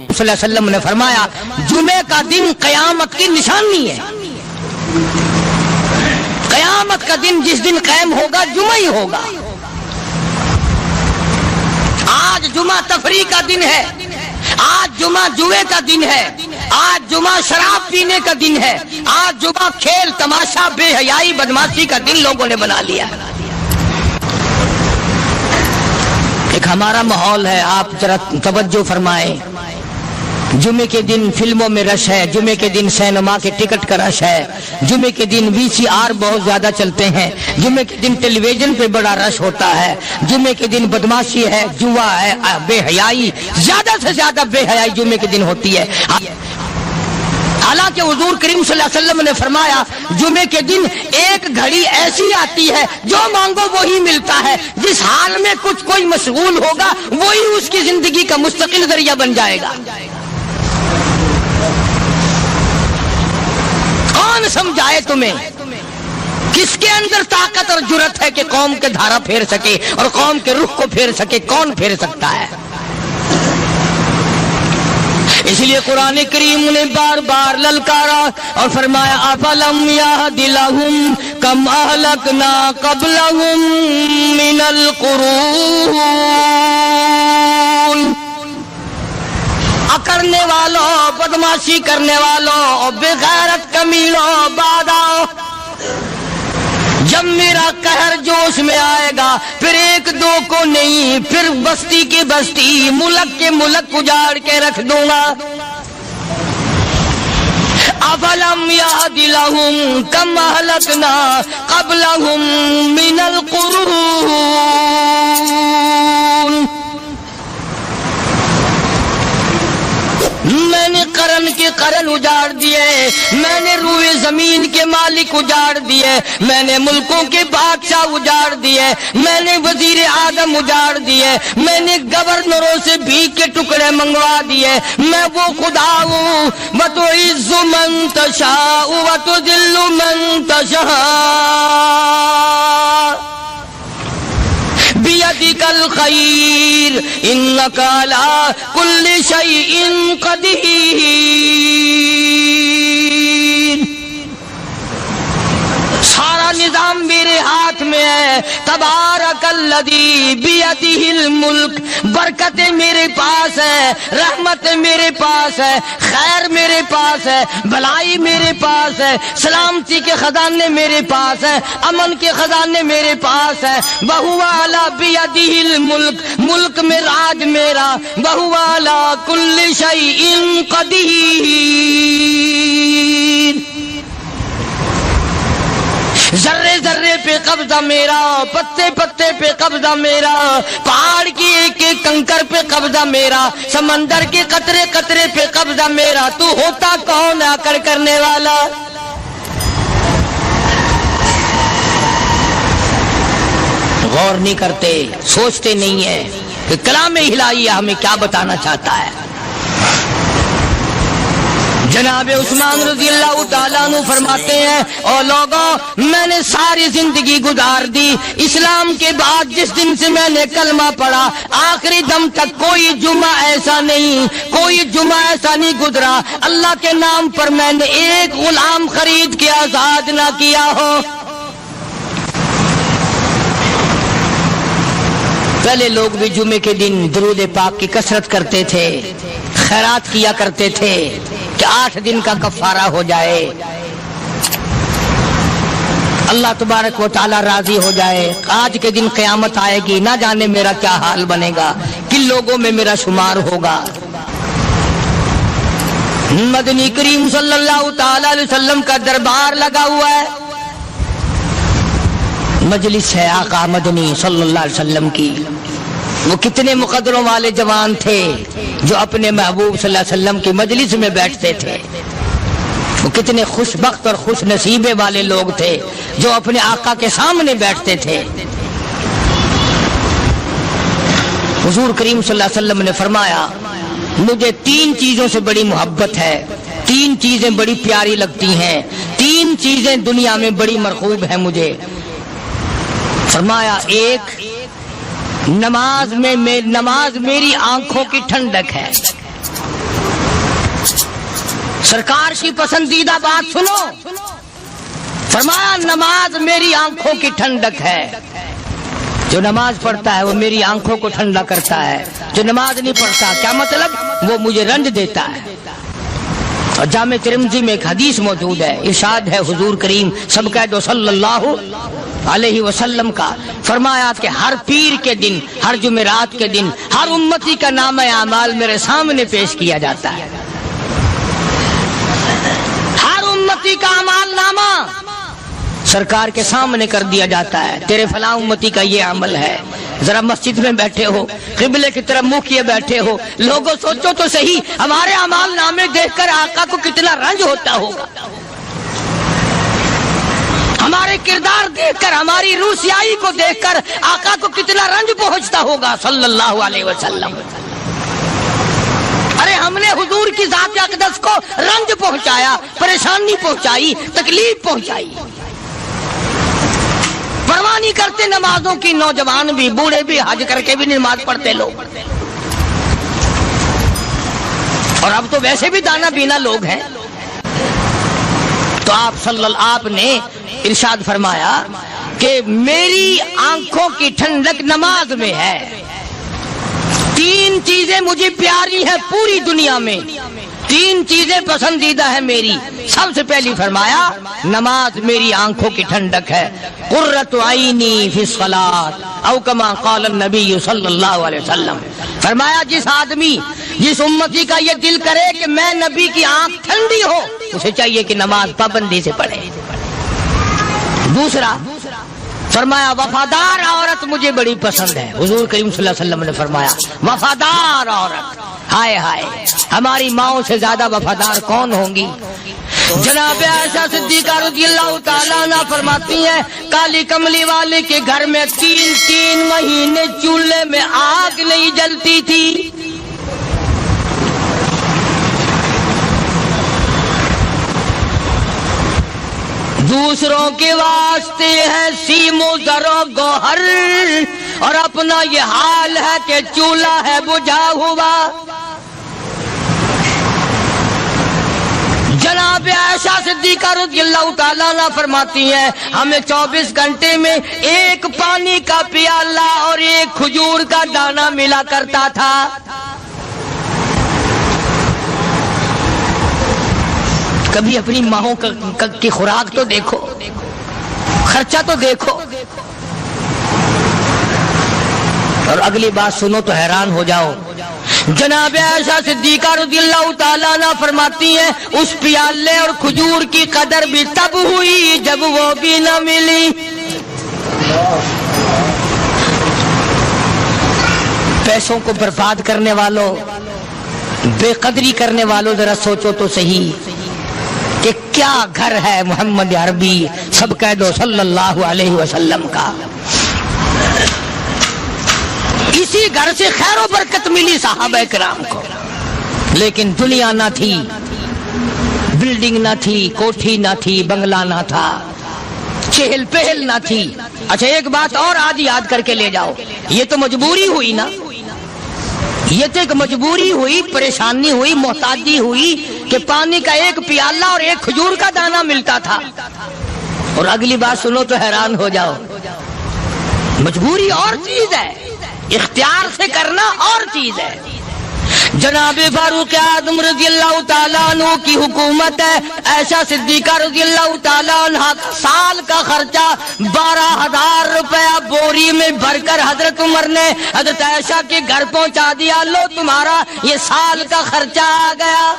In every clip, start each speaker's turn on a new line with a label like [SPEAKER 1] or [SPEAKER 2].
[SPEAKER 1] صلی اللہ علیہ وسلم نے فرمایا جمعے کا دن قیامت کی نشانی ہے. قیامت کا دن جس دن قائم ہوگا جمعہ ہی ہوگا. آج جمعہ تفریح کا دن ہے، آج جمعہ جوئے کا دن ہے، آج جمعہ شراب پینے کا دن ہے، آج جمعہ کھیل تماشا بے حیائی بدماشی کا دن لوگوں نے بنا لیا. ایک ہمارا ماحول ہے، آپ ذرا توجہ فرمائیں. جمعے کے دن فلموں میں رش ہے، جمعے کے دن سینما کے ٹکٹ کا رش ہے، جمعے کے دن VCR بہت زیادہ چلتے ہیں، جمعے کے دن ٹیلی ویژن پہ بڑا رش ہوتا ہے، جمعے کے دن بدماشی ہے، جوا ہے، بے حیائی، زیادہ سے زیادہ بے حیائی جمعے کے دن ہوتی ہے. حالانکہ حضور کریم صلی اللہ علیہ وسلم نے فرمایا جمعے کے دن ایک گھڑی ایسی آتی ہے جو مانگو وہی ملتا ہے. جس حال میں کچھ کوئی مشغول ہوگا وہی اس کی زندگی کا مستقل ذریعہ بن جائے گا. کون سمجھائے تمہیں؟ کس کے اندر طاقت اور جرت ہے کہ قوم کے دھارا پھیر سکے اور قوم کے رخ کو پھیر سکے؟ کون پھیر سکتا ہے؟ اس لیے قرآن کریم نے بار بار للکارا اور فرمایا افلم یہد لہم کم اہلکنا قبلہم من القرون. کرنے والوں، بدماشی کرنے والوں، بے غیرت کمینوں، باداؤ، جب میرا قہر جوش میں آئے گا پھر ایک دو کو نہیں، پھر بستی کی بستی، ملک کے ملک اجاڑ کے رکھ دوں گا. افلم یہد لہم کم اہلکنا قبلہم من القرون. میں نے قرن کے قرن اجاڑ دیے، میں نے روئے زمین کے مالک اجاڑ دیے، میں نے ملکوں کے بادشاہ اجاڑ دیے، میں نے وزیر اعظم اجاڑ دیے، میں نے گورنروں سے بھیک کے ٹکڑے منگوا دیے. میں وہ خدا ہوں وتعز من تشاء وتذل من تشاء بیدک الخیر انک علی کل شیء قدیر. سارا نظام میرے ہاتھ میں ہے. تبارک الذی بیدہ الملک. برکتیں میرے پاس ہے، رحمت میرے پاس ہے، خیر میرے پاس ہے، بھلائی میرے پاس ہے، سلامتی کے خزانے میرے پاس ہے، امن کے خزانے میرے پاس ہے. وہو علی بیدہ الملک. ملک میں راج میرا. وہو علی کل شیء قدیر. ذرے ذرے پہ قبضہ میرا، پتے پتے پہ قبضہ میرا، پہاڑ کی ایک ایک کنکر پہ قبضہ میرا، سمندر کے قطرے قطرے پہ قبضہ میرا. تو ہوتا کون آ کر کرنے والا؟ غور نہیں کرتے، سوچتے نہیں ہیں کہ کلام الہیہ ہمیں کیا بتانا چاہتا ہے. جناب عثمان رضی اللہ تعالیٰ عنہ فرماتے ہیں او لوگوں، میں نے ساری زندگی گزار دی اسلام کے بعد جس دن سے میں نے کلمہ پڑھا آخری دم تک کوئی جمعہ ایسا نہیں، کوئی جمعہ ایسا نہیں گزرا اللہ کے نام پر میں نے ایک غلام خرید کے آزاد نہ کیا ہو. پہلے لوگ بھی جمعے کے دن درود پاک کی کثرت کرتے تھے، خیرات کیا کرتے تھے کہ 8 دن کا کفارہ ہو جائے، اللہ تبارک و تعالی راضی ہو جائے. آج کے دن قیامت آئے گی، نہ جانے میرا کیا حال بنے گا، کن لوگوں میں میرا شمار ہوگا. مدنی کریم صلی اللہ تعالی علیہ وسلم کا دربار لگا ہوا ہے، مجلس ہے آقا مدنی صلی اللہ علیہ وسلم کی. وہ کتنے مقدروں والے جوان تھے جو اپنے محبوب صلی اللہ علیہ وسلم کی مجلس میں بیٹھتے تھے. وہ کتنے خوش بخت اور خوش نصیبے والے لوگ تھے جو اپنے آقا کے سامنے بیٹھتے تھے. حضور کریم صلی اللہ علیہ وسلم نے فرمایا مجھے 3 چیزوں سے بڑی محبت ہے، 3 چیزیں بڑی پیاری لگتی ہیں، 3 چیزیں دنیا میں بڑی مرغوب ہیں مجھے. فرمایا ایک نماز میری آنکھوں کی ٹھنڈک ہے. سرکار کی پسندیدہ بات سنو، فرمایا نماز میری آنکھوں کی ٹھنڈک ہے، جو نماز پڑھتا ہے وہ میری آنکھوں کو ٹھنڈا کرتا ہے، جو نماز نہیں پڑھتا کیا مطلب، وہ مجھے رنج دیتا ہے۔ اور جامع ترمذی میں ایک حدیث موجود ہے، ارشاد ہے حضور کریم سب کہہ دو صلی اللہ علیہ وسلم کا، فرمایا کہ ہر پیر کے دن، ہر جمعرات کے دن ہر امتی کا نامہ اعمال میرے سامنے پیش کیا جاتا ہے، ہر امتی کا اعمال نامہ سرکار کے سامنے کر دیا جاتا ہے، تیرے فلاں امتی کا یہ عمل ہے۔ ذرا مسجد میں بیٹھے ہو، قبلے کی طرف منہ کیے بیٹھے ہو، لوگوں سوچو تو صحیح ہمارے اعمال نامے دیکھ کر آقا کو کتنا رنج ہوتا ہوگا، ہمارے کردار دیکھ کر، ہماری روح سیاہی کو دیکھ کر آقا کو کتنا رنج پہنچتا ہوگا صلی اللہ علیہ وسلم۔ ارے ہم نے حضور کی ذات اقدس کو رنج پہنچایا، پریشانی پہنچائی، تکلیف پہنچائی، پرواہ نہیں کرتے نمازوں کی، نوجوان بھی بوڑھے بھی حج کر کے بھی نماز پڑھتے لوگ، اور اب تو ویسے بھی دانا بینا لوگ ہیں۔ تو آپ نے ارشاد فرمایا کہ میری آنکھوں کی ٹھنڈک نماز میں ہے، تین چیزیں مجھے پیاری ہیں پوری دنیا میں، تین چیزیں پسندیدہ ہیں میری۔ سب سے پہلی فرمایا نماز میری آنکھوں کی ٹھنڈک ہے، قرۃ عینی فی الصلاۃ او کما قال النبی صلی اللہ علیہ وسلم، فرمایا جس آدمی، جس امتی کا یہ دل کرے کہ میں نبی کی آنکھ ٹھنڈی ہو، اسے چاہیے کہ نماز پابندی سے پڑھے۔ دوسرا فرمایا وفادار عورت مجھے بڑی پسند ہے، حضور کریم صلی اللہ علیہ وسلم نے فرمایا وفادار عورت، ہائے ہائے ہماری ماؤں سے زیادہ وفادار کون ہوں گی؟ جناب عائشہ صدیقہ رضی اللہ تعالیٰ عنہ فرماتی ہیں کالی کملی والے کے گھر میں 3 مہینے چولہے میں آگ نہیں جلتی تھی، دوسروں کے واسطے ہے سیم و زر و گوہر، اور اپنا یہ حال ہے کہ چولہا ہے بجھا ہوا۔ جناب عائشہ صدیقہ رضی اللہ تعالیٰ عنہ فرماتی ہیں ہمیں 24 گھنٹے میں ایک پانی کا پیالہ اور ایک کھجور کا دانہ ملا کرتا تھا۔ کبھی اپنی ماہوں کی خوراک تو دیکھو، خرچہ تو دیکھو، اور اگلی بات سنو تو حیران ہو جاؤ۔ جناب عائشہ صدیقہ رضی اللہ تعالیٰ عنہ فرماتی ہیں اس پیالے اور کھجور کی قدر بھی تب ہوئی جب وہ بھی نہ ملی۔ پیسوں کو برباد کرنے والوں، بے قدری کرنے والوں، ذرا سوچو تو صحیح کہ کیا گھر ہے محمد عربی سب کہہ دو صلی اللہ علیہ وسلم کا۔ اسی گھر سے خیر و برکت ملی صحابہ کرام کو، لیکن دنیا نہ تھی، بلڈنگ نہ تھی، کوٹھی نہ تھی، بنگلہ نہ تھا، چہل پہل نہ تھی۔ اچھا ایک بات اور آج یاد کر کے لے جاؤ، یہ تو مجبوری ہوئی نا، یہ تو ایک مجبوری ہوئی، پریشانی ہوئی، محتاجی ہوئی کہ پانی کا ایک پیالہ اور ایک کھجور کا دانہ ملتا تھا۔ اور اگلی بات سنو تو حیران ہو جاؤ، مجبوری اور چیز ہے، اختیار سے کرنا اور چیز ہے۔ جناب فاروق اعظم رضی اللہ تعالیٰ عنہ کی حکومت ہے، عائشہ صدیقہ رضی اللہ تعالیٰ عنہ سال کا خرچہ 12,000 روپیہ بوری میں بھر کر حضرت عمر نے حضرت عائشہ کے گھر پہنچا دیا، لو تمہارا یہ سال کا خرچہ آ گیا۔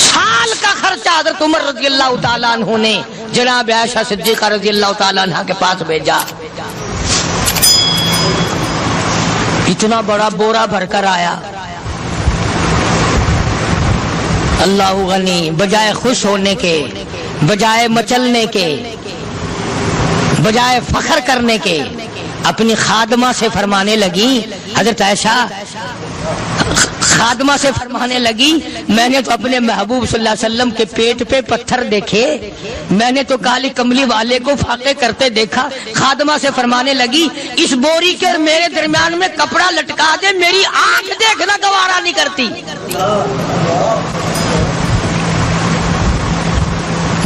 [SPEAKER 1] سال کا خرچہ حضرت عمر رضی اللہ تعالیٰ عنہ نے جناب عائشہ صدیقہ رضی اللہ تعالیٰ عنہ کے پاس بھیجا۔ اتنا بڑا بورا بھر کر آیا۔ اللہ غنی، بجائے خوش ہونے کے، بجائے مچلنے کے، بجائے فخر کرنے کے، اپنی خادمہ سے فرمانے لگی، حضرت عائشہ خادمہ سے فرمانے لگی میں نے تو اپنے محبوب صلی اللہ علیہ وسلم کے پیٹ پہ پتھر دیکھے، میں نے تو کالی کملی والے کو فاقے کرتے دیکھا۔ خادمہ سے فرمانے لگی اس بوری کے میرے درمیان میں کپڑا لٹکا دے، میری آنکھ دیکھنا گوارا نہیں کرتی،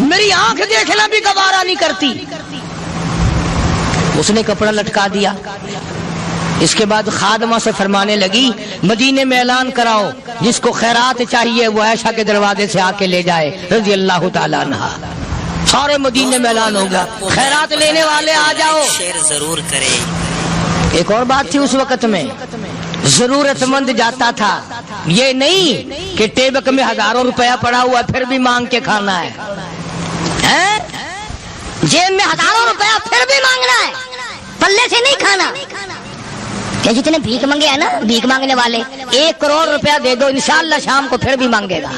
[SPEAKER 1] میری آنکھ دیکھنا بھی گوارا نہیں کرتی۔ اس نے کپڑا لٹکا دیا۔ اس کے بعد خادمہ سے فرمانے لگی مدینے میں اعلان کراؤ جس کو خیرات چاہیے وہ عائشہ کے دروازے سے آ کے لے جائے رضی اللہ تعالیٰ عنہ۔ سارے مدینے میں اعلان ہوگا خیرات لینے والے آ جاؤ۔
[SPEAKER 2] شیئر ضرور کرے۔
[SPEAKER 1] ایک اور بات تھی اس وقت میں، ضرورت مند جاتا تھا، یہ نہیں کہ ٹیبک میں ہزاروں روپیہ پڑا ہوا پھر بھی مانگ کے کھانا ہے، جیب میں ہزاروں روپیہ پھر بھی مانگنا ہے، پلے سے نہیں کھانا۔ کہ جتنے بھیک مانگے ہیں نا بھیک مانگنے والے، 1 کروڑ روپیہ دے دو انشاءاللہ شام کو پھر بھی مانگے گا،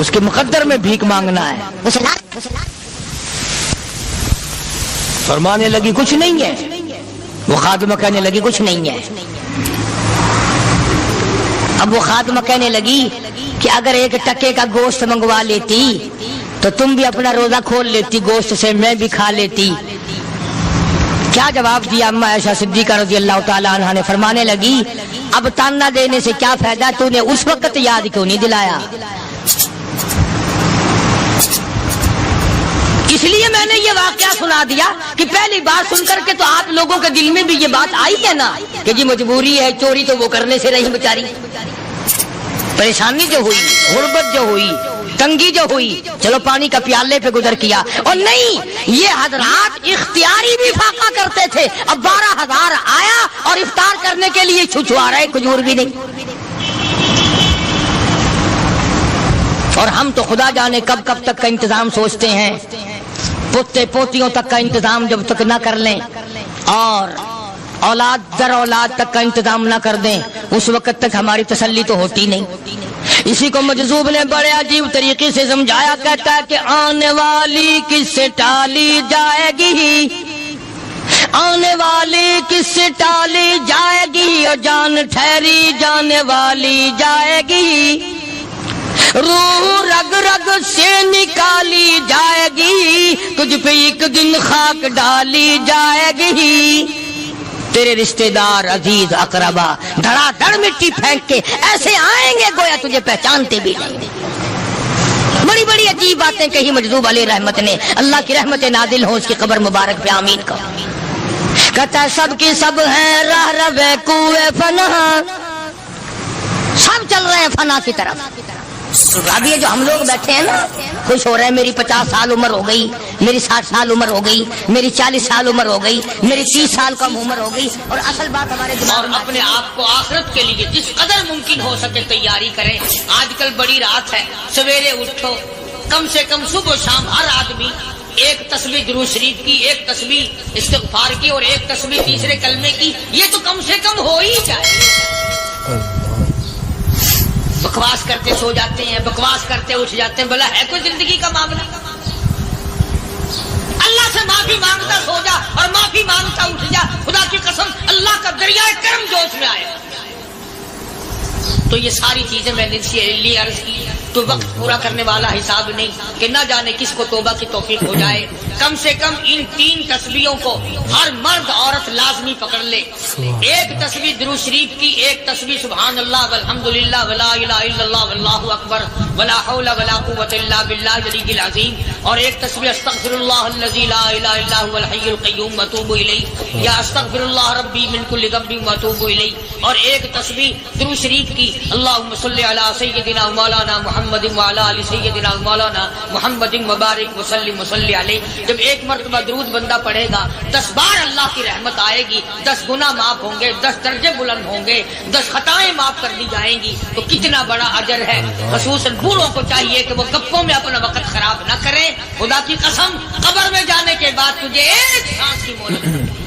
[SPEAKER 1] اس کے مقدر میں بھیک مانگنا ہے۔ فرمانے لگی کچھ نہیں ہے، وہ خادمہ کہنے لگی کچھ نہیں ہے۔ اب وہ خادمہ کہنے لگی کہ اگر 1 ٹکے کا گوشت منگوا لیتی تو تم بھی اپنا روزہ کھول لیتی، گوشت سے میں بھی کھا لیتی۔ کیا جواب دیا اما عائشہ صدیقہ رضی اللہ تعالیٰ عنہ نے؟ فرمانے لگی اب تانا دینے سے کیا فائدہ، تو نے اس وقت یاد کیوں نہیں دلایا؟ اس لیے میں نے یہ واقعہ سنا دیا کہ پہلی بار سن کر کے تو آپ لوگوں کے دل میں بھی یہ بات آئی ہے نا کہ جی مجبوری ہے، چوری تو وہ کرنے سے رہی بیچاری، پریشانی جو ہوئی، غربت جو ہوئی، تنگی جو ہوئی، چلو پانی کا پیالے پہ گزر کیا۔ اور نہیں، یہ حضرات اختیاری بھی فاقہ کرتے تھے۔ اب 12,000 آیا اور افطار کرنے کے لیے چھچوا رہے، کھجور بھی نہیں۔ اور ہم تو خدا جانے کب کب تک کا انتظام سوچتے ہیں، پوتے پوتیوں تک کا انتظام جب تک نہ کر لیں اور اولاد در اولاد تک کا انتظام نہ کر دیں اس وقت تک ہماری تسلی تو ہوتی نہیں۔ اسی کو مجذوب نے بڑے عجیب طریقے سے سمجھایا، کہتا ہے کہ آنے والی کس سے ٹالی جائے گی، آنے والی کس سے ٹالی جائے گی، اور جان ٹھہری جانے والی جائے گی، روح رگ رگ سے نکالی جائے گی، تجھ پہ ایک دن خاک ڈالی جائے گی، تیرے رشتہ دار عزیز اقربا دھڑا دھڑ مٹی پھینک کے ایسے آئیں گے گویا تجھے پہچانتے بھی نہیں۔ بڑی بڑی عجیب باتیں کہی مجذوب علیہ رحمت نے، اللہ کی رحمت نازل ہو اس کی قبر مبارک پہ، آمین کا۔ کہتا ہے سب کی سب ہیں راہ روے کوئے فنا، سب چل رہے ہیں فنا کی طرف۔ اب یہ جو ہم لوگ بیٹھے ہیں نا خوش ہو رہے ہیں، میری 50 سال عمر ہو گئی، میری 60 سال عمر ہو گئی، میری 40 سال عمر ہو گئی، میری 30 سال کم عمر ہو گئی، اور اصل بات ہمارے دماغ میں
[SPEAKER 3] اپنے آپ کو آخرت کے لیے جس قدر ممکن ہو سکے تیاری کریں۔ آج کل بڑی رات ہے، سویرے اٹھو، کم سے کم صبح و شام ہر آدمی 1 تسبیح درود شریف کی، 1 تسبیح استغفار کی، اور 1 تسبیح تیسرے کلمے کی، یہ تو کم سے کم ہو ہی جائے۔ بکواس کرتے سو جاتے ہیں، بکواس کرتے اٹھ جاتے ہیں، بلا ہے کوئی زندگی کا معاملہ؟ اللہ سے معافی مانگتا سو جا اور معافی مانگتا اٹھ جا، خدا کی قسم اللہ کا دریائے کرم جوش میں آئے۔ تو یہ ساری چیزیں میں نے لیے عرض کی، تو وقت پورا کرنے والا حساب نہیں کہ نہ جانے کس کو توبہ کی توفیق ہو جائے۔ کم سے کم ان 3 تسبیحوں کو ہر مرد عورت لازمی پکڑ لے۔ 1 تسبیح درود شریف کی، 1 تسبیح سبحان اللہ والحمدللہ ولا الہ الا اللہ واللہ اکبر ولا حول ولا قوۃ الا باللہ العلی العظیم، اور 1 تسبیح استغفر اللہ الذی لا الہ الا هو الحی القیوم واتوب الیہ، یا استغفر اللہ ربی من کل ذنب واتوب الیہ، اور 1 تسبیح درود شریف کی اللہم صلی علی سیدنا مولانا محمد وعلی آل سیدنا مولانا محمد مبارک وسلم وصلی علیہ۔ جب 1 مرتبہ درود بندہ پڑھے گا 10 بار اللہ کی رحمت آئے گی، 10 گناہ معاف ہوں گے، 10 درجے بلند ہوں گے، 10 خطائیں معاف کر دی جائیں گی، تو کتنا بڑا اجر ہے۔ خصوصاً بوڑھوں کو چاہیے کہ وہ گپوں میں اپنا وقت خراب نہ کریں۔ خدا کی قسم قبر میں جانے کے بعد تجھے 1 سانس کی مہلت۔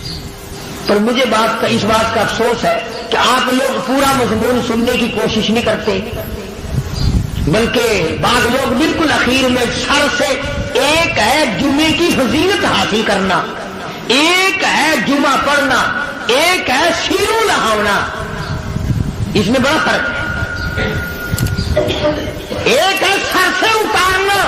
[SPEAKER 1] پر مجھے اس بات کا افسوس ہے کہ آپ لوگ پورا مضمون سننے کی کوشش نہیں کرتے، بلکہ بعض لوگ بالکل اخیر میں سر سے، ایک ہے جمعے کی فضیلت حاصل کرنا، ایک ہے جمعہ پڑھنا، ایک ہے سینوں لہاؤنا، اس میں بڑا فرق ہے۔ ایک ہے سر سے اتارنا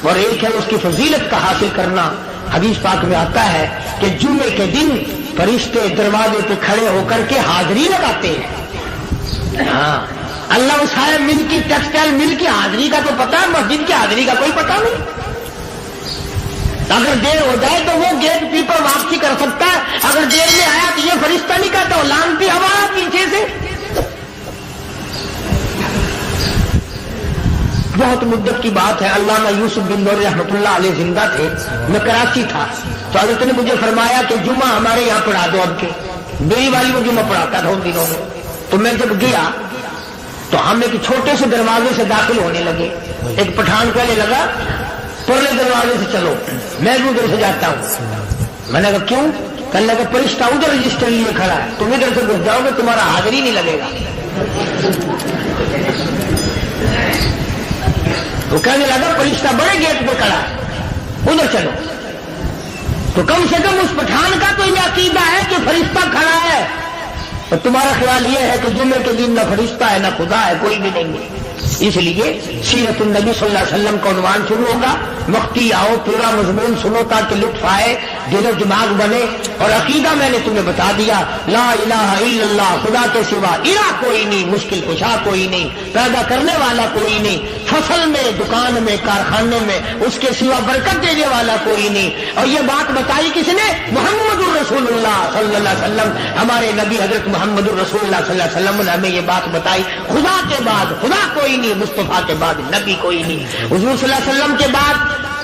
[SPEAKER 1] اور ایک ہے اس کی فضیلت کا حاصل کرنا۔ حدیث پاک میں آتا ہے کہ جمعے کے دن فرشتے دروازے پہ کھڑے ہو کر کے حاضری لگاتے ہیں،
[SPEAKER 2] ہاں اللہ اسائے مل کی ٹیکسٹائل مل کی حاضری کا تو پتا ہے، مسجد کی حاضری کا کوئی پتا نہیں. اگر دیر ہو جائے تو وہ گیٹ کیپر واپسی کر سکتا ہے، اگر دیر میں آیا تو یہ فرشتہ نہیں کہتا، وہ لانتی ہوا پیچھے سے. بہت مدت کی بات ہے، علامہ یوسف بن نور رحمۃ اللہ علیہ زندہ تھے، میں کراچی تھا تو حضرت نے مجھے فرمایا کہ جمعہ ہمارے یہاں پڑھا دو. اب کے بیوی والی وہ جمعہ پڑھاتا تھا ان دنوں میں. تو میں جب گیا تو ہم ایک چھوٹے سے دروازے سے داخل ہونے لگے. ایک پٹھان کہنے لگا پرلے دروازے سے چلو، میں بھی ادھر سے جاتا ہوں. میں نے کہا کیوں؟ کہنے لگا فرشتہ ادھر رجسٹر لیے کھڑا ہے، تم ادھر سے گھس جاؤ گے تمہارا حاضری نہیں لگے گا. تو کہنے لگا فرشتہ بڑے گیٹ پہ کھڑا ہے، ادھر چلو. تو کم سے کم اس پٹھان کا تو یہ عقیدہ ہے کہ فرشتہ کھڑا ہے، اور تمہارا خیال یہ ہے کہ جمعے کے دن نہ فرشتہ ہے نہ خدا ہے، کوئی بھی نہیں ہے. اس لیے سیرت النبی صلی اللہ علیہ وسلم کا عنوان شروع ہوگا. وقتی آؤ پورا مضمون سنو تاکہ لطف آئے، دل و دماغ بنے. اور عقیدہ میں نے تمہیں بتا دیا، لا الہ الا اللہ، خدا کے سوا الہ کوئی نہیں، مشکل کشا کوئی نہیں، پیدا کرنے والا کوئی نہیں، فصل میں دکان میں کارخانے میں اس کے سوا برکت دینے والا کوئی نہیں. اور یہ بات بتائی کس نے؟ محمد الرسول اللہ صلی اللہ علیہ وسلم. ہمارے نبی حضرت محمد الرسول اللہ صلی اللہ علیہ وسلم نے ہمیں یہ بات بتائی، خدا کے بعد خدا کوئی نہیں، مصطفیٰ کے بعد نبی کوئی نہیں. حضور صلی اللہ علیہ وسلم کے بعد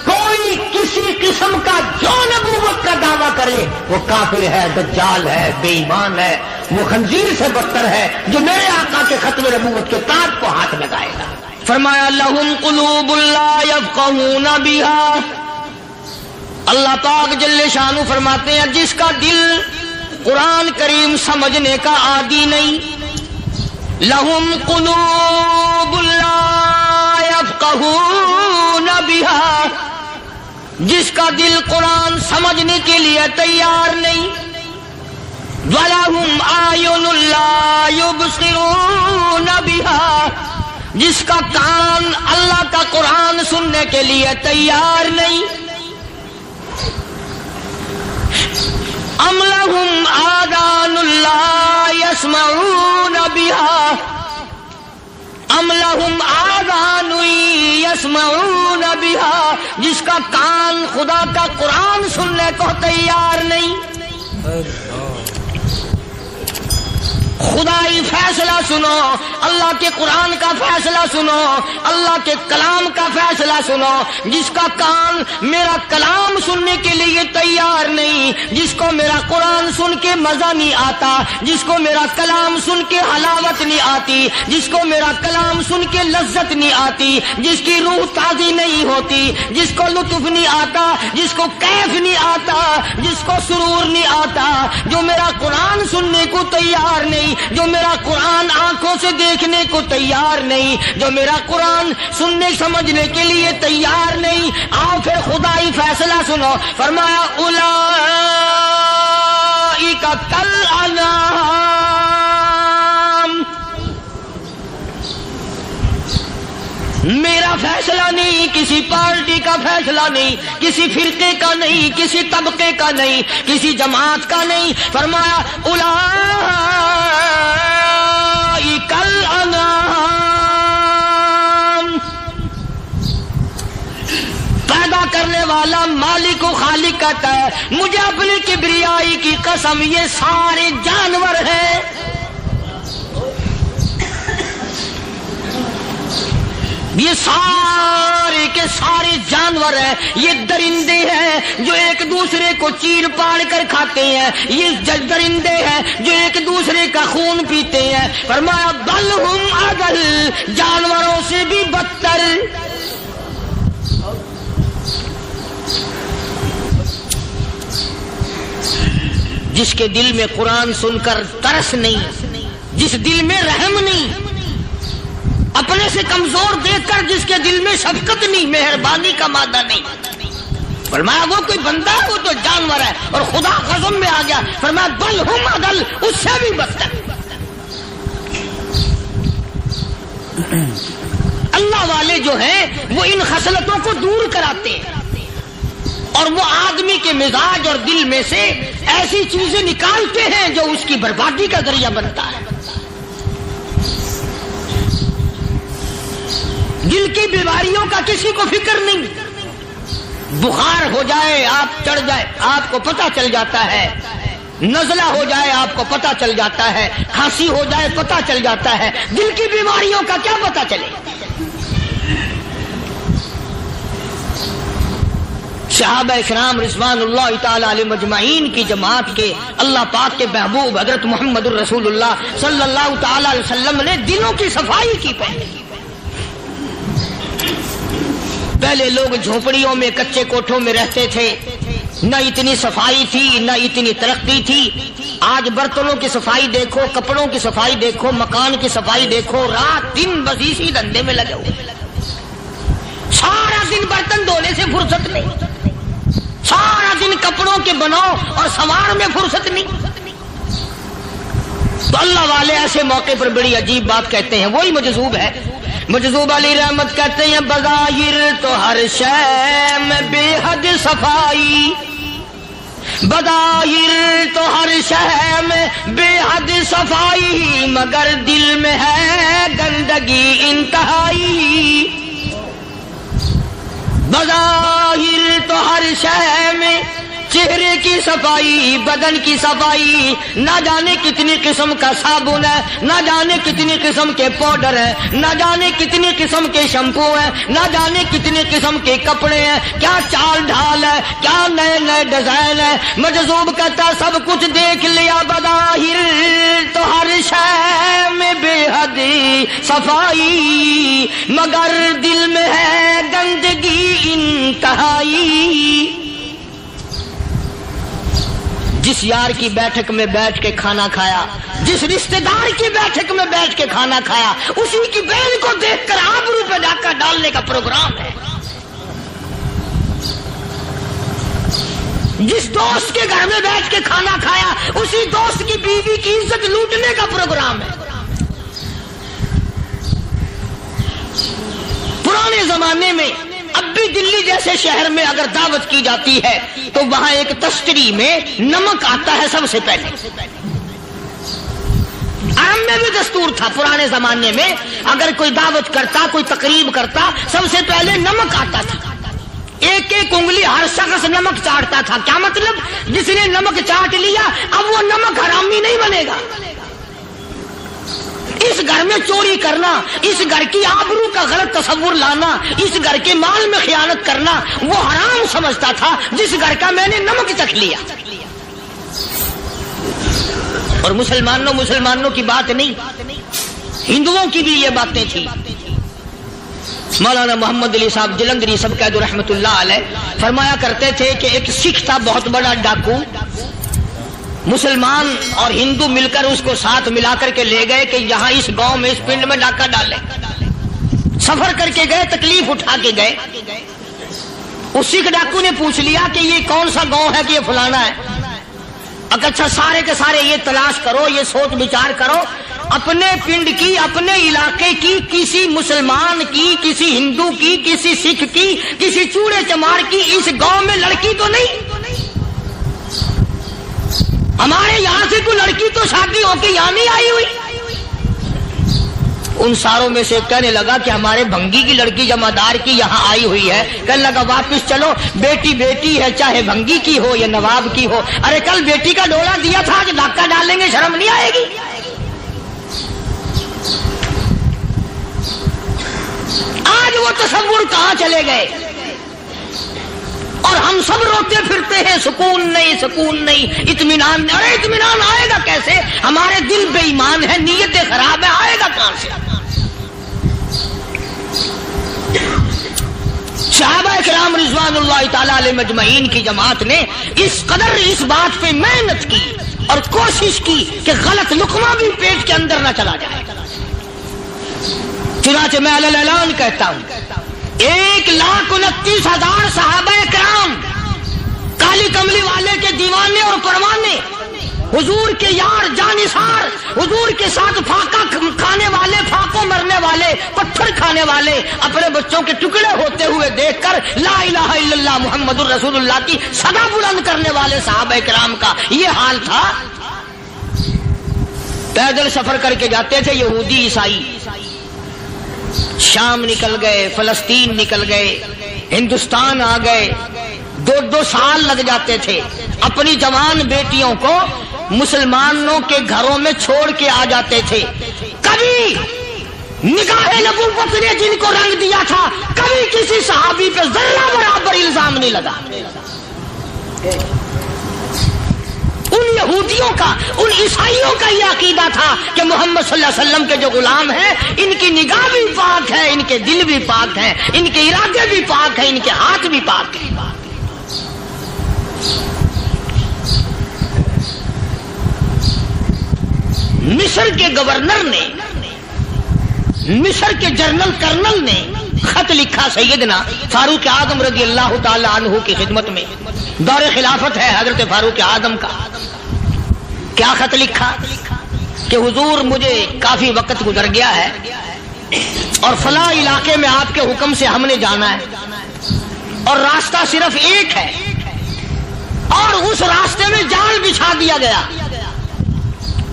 [SPEAKER 2] کوئی کسی قسم کا جو نبوت کا دعویٰ کرے وہ کافر ہے، دجال ہے، بے ایمان ہے، وہ خنزیر سے بدتر ہے جو میرے آقا کے ختم نبوت کے تاج کو ہاتھ لگائے گا.
[SPEAKER 1] فرمایا لہم قلوب لا یفقہون بہا. اللہ پاک جل شانہ فرماتے ہیں جس کا دل قرآن کریم سمجھنے کا عادی نہیں، لہم قلوب لا یفقہون بہا، جس کا دل قرآن سمجھنے کے لیے تیار نہیں، وَلَهُمْ أَعْيُنٌ لَا يُبْصِرُونَ بِهَا، جس کا کان اللہ کا قرآن سننے کے لیے تیار نہیں. أَمْ لَهُمْ آذَانٌ لَا يَسْمَعُونَ بِهَا، أَمْ لَهُمْ آذَانٌ يَسْمَعُونَ بِهَا، جس کا کان خدا کا قرآن سننے کو تیار نہیں. خدائی فیصلہ سنو، اللہ کے قرآن کا فیصلہ سنو، اللہ کے کلام کا فیصلہ سنو. جس کا کان میرا کلام سننے کے لیے تیار نہیں، جس کو میرا قرآن سن کے مزہ نہیں آتا، جس کو میرا کلام سن کے حلاوت نہیں آتی، جس کو میرا کلام سن کے لذت نہیں آتی، جس کی روح تازی نہیں ہوتی، جس کو لطف نہیں آتا، جس کو کیف نہیں آتا، جس کو سرور نہیں آتا، جو میرا قرآن سننے کو تیار نہیں، جو میرا قرآن آنکھوں سے دیکھنے کو تیار نہیں، جو میرا قرآن سننے سمجھنے کے لیے تیار نہیں. آؤ پھر خدائی فیصلہ سنو. فرمایا اولئک کالانعام، میرا فیصلہ نہیں، کسی پارٹی کا فیصلہ نہیں، کسی فرقے کا نہیں، کسی طبقے کا نہیں، کسی جماعت کا نہیں. فرمایا اولئک الانعام، پیدا کرنے والا مالک و خالق کہتا ہے مجھے اپنی کبریائی کی قسم یہ سارے جانور ہیں. یہ سارے کے سارے جانور ہیں، یہ درندے ہیں جو ایک دوسرے کو چیر پاڑ کر کھاتے ہیں، یہ درندے ہیں جو ایک دوسرے کا خون پیتے ہیں. فرمایا بل ہم اضل، جانوروں سے بھی بدتر. جس کے دل میں قرآن سن کر ترس نہیں، جس دل میں رحم نہیں، اپنے سے کمزور دیکھ کر جس کے دل میں شفقت نہیں، مہربانی کا مادہ نہیں. فرمایا وہ کوئی بندہ ہے، وہ تو جانور ہے. اور خدا قسم میں آ گیا، فرمایا بل ہم اضل، اس سے بھی بدتر. اللہ والے جو ہیں وہ ان خصلتوں کو دور کراتے ہیں اور وہ آدمی کے مزاج اور دل میں سے ایسی چیزیں نکالتے ہیں جو اس کی بربادی کا ذریعہ بنتا ہے. دل کی بیماریوں کا کسی کو فکر نہیں. بخار ہو جائے آپ چڑھ جائے آپ کو پتہ چل جاتا ہے, نزلہ ہو جائے آپ کو پتہ چل جاتا ہے, کھانسی ہو جائے پتہ چل جاتا ہے. دل کی بیماریوں کا کیا پتہ چلے؟ صحابہ کرام رضوان اللہ تعالی علیہ مجمعین کی جماعت کے اللہ پاک کے محبوب حضرت محمد الرسول اللہ صلی اللہ تعالی علیہ وسلم نے دلوں کی صفائی کی. پہلے لوگ جھونپڑیوں میں کچے کوٹھوں میں رہتے تھے, نہ اتنی صفائی تھی نہ اتنی ترقی تھی. آج برتنوں کی صفائی دیکھو, کپڑوں کی صفائی دیکھو, مکان کی صفائی دیکھو, رات دن بس اسی دھندے میں لگے ہوئے. سارا دن برتن دھونے سے فرصت نہیں, سارا دن کپڑوں کے بناؤ اور سنوار میں فرصت نہیں. تو اللہ والے ایسے موقع پر بڑی عجیب بات کہتے ہیں, وہی مجذوب ہے. مجذوب علی رحمت کہتے ہیں بظاہر تو ہر شے میں بے حد صفائی, بظاہر تو ہر شے میں بے حد صفائی, مگر دل میں ہے گندگی انتہائی. بظاہر تو ہر شے میں چہرے کی صفائی, بدن کی صفائی, نہ جانے کتنی قسم کا صابن ہے, نہ جانے کتنی قسم کے پاؤڈر ہے, نہ جانے کتنی قسم کے شیمپو ہیں, نہ جانے کتنی قسم کے کپڑے ہیں, کیا چال ڈھال ہے, کیا نئے نئے ڈیزائن ہے. مجذوب کہتا سب کچھ دیکھ لیا, بظاہر تو ہر شے میں بے حد صفائی, مگر دل میں ہے گندگی انتہائی. جس یار کی بیٹھک میں بیٹھ کے کھانا کھایا, جس رشتہ دار کی بیٹھک میں بیٹھ کے کھانا کھایا, اسی کی بہن کو دیکھ کر آبرو پہ ڈاکہ ڈالنے کا پروگرام ہے. جس دوست کے گھر میں بیٹھ کے کھانا کھایا, اسی دوست کی بیوی کی عزت لوٹنے کا پروگرام ہے. پرانے زمانے میں اب بھی دلی جیسے شہر میں اگر دعوت کی جاتی ہے تو وہاں ایک تشتری میں نمک آتا ہے سب سے پہلے. عام میں بھی دستور تھا پرانے زمانے میں, اگر کوئی دعوت کرتا, کوئی تقریب کرتا, سب سے پہلے نمک آتا تھا. ایک ایک انگلی ہر شخص نمک چاٹتا تھا. کیا مطلب؟ جس نے نمک چاٹ لیا اب وہ نمک حرامی نہیں بنے گا. اس گھر میں چوری کرنا, اس گھر کی آبرو کا غلط تصور لانا, اس گھر کے مال میں خیانت کرنا وہ حرام سمجھتا تھا جس گھر کا میں نے نمک چکھ لیا. اور مسلمانوں کی بات نہیں, ہندوؤں کی بھی یہ باتیں تھی. مولانا محمد علی صاحب جلندری سب قید رحمت اللہ علیہ فرمایا کرتے تھے کہ ایک سکھ تھا بہت بڑا ڈاکو, مسلمان اور ہندو مل کر اس کو ساتھ ملا کر کے لے گئے کہ یہاں اس گاؤں میں اس پنڈ میں ڈاکہ ڈالے. سفر کر کے گئے, تکلیف اٹھا کے گئے. اس سکھ ڈاکو نے پوچھ لیا کہ یہ کون سا گاؤں ہے کہ یہ فلانا ہے. اچھا سارے کے سارے یہ تلاش کرو, یہ سوچ بچار کرو, اپنے پنڈ کی, اپنے علاقے کی, کسی مسلمان کی, کسی ہندو کی, کسی سکھ کی, کسی چوڑے چمار کی اس گاؤں میں لڑکی تو نہیں. ہمارے یہاں سے کوئی لڑکی تو شادی ہو کے یہاں نہیں آئی ہوئی. ان ساروں میں سے کہنے لگا کہ ہمارے بھنگی کی لڑکی جمادار کی یہاں آئی ہوئی ہے. کہنے لگا واپس چلو, بیٹی بیٹی ہے چاہے بھنگی کی ہو یا نواب کی ہو. ارے کل بیٹی کا ڈولا دیا تھا, آج ڈاکہ ڈالیں گے, شرم نہیں آئے گی؟ آج وہ تصور کہاں چلے گئے اور ہم سب روتے پھرتے ہیں سکون نہیں, سکون نہیں, اطمینان نہیں. ارے اطمینان آئے گا کیسے؟ ہمارے دل بے ایمان ہے, نیتیں خراب ہے, آئے گا کہاں سے؟ صحابہ کرام رضوان اللہ تعالی علیہ مجمعین کی جماعت نے اس قدر اس بات پہ محنت کی اور کوشش کی کہ غلط لقمہ بھی پیٹ کے اندر نہ چلا جائے. چنانچہ میں اعلان کہتا ہوں, 1,29,000 صحابہ کرام کالی کملی والے کے دیوانے اور پروانے, حضور کے یار جانثار, حضور کے ساتھ فاقہ کھانے والے, فاقوں مرنے والے, پتھر کھانے والے, اپنے بچوں کے ٹکڑے ہوتے ہوئے دیکھ کر لا الہ الا اللہ محمد الرسول اللہ کی صدا بلند کرنے والے صحابہ کرام کا یہ حال تھا. پیدل سفر کر کے جاتے تھے یہودی عیسائی, شام نکل گئے، فلسطین نکل گئے، ہندوستان آ گئے، 2 سال لگ جاتے تھے، اپنی جوان بیٹیوں کو مسلمانوں کے گھروں میں چھوڑ کے آ جاتے تھے۔ کبھی نگاہ نبوت نے جن کو رنگ دیا تھا، کبھی کسی صحابی پہ ذرہ برابر الزام نہیں لگا۔ ان یہودیوں کا، ان عیسائیوں کا یہ عقیدہ تھا کہ محمد صلی اللہ علیہ وسلم کے جو غلام ہیں، ان کی نگاہ بھی پاک ہے، ان کے دل بھی پاک ہیں، ان کے ارادے بھی پاک ہیں، ان کے ہاتھ بھی پاک ہیں۔ مصر کے گورنر نے، مصر کے جنرل کرنل نے خط لکھا سیدنا فاروق اعظم رضی اللہ تعالی عنہ کی خدمت میں، دور خلافت ہے حضرت فاروق اعظم کا۔ کیا خط لکھا کہ حضور مجھے کافی وقت گزر گیا ہے اور فلاں علاقے میں آپ کے حکم سے ہم نے جانا ہے اور راستہ صرف ایک ہے اور اس راستے میں جال بچھا دیا گیا۔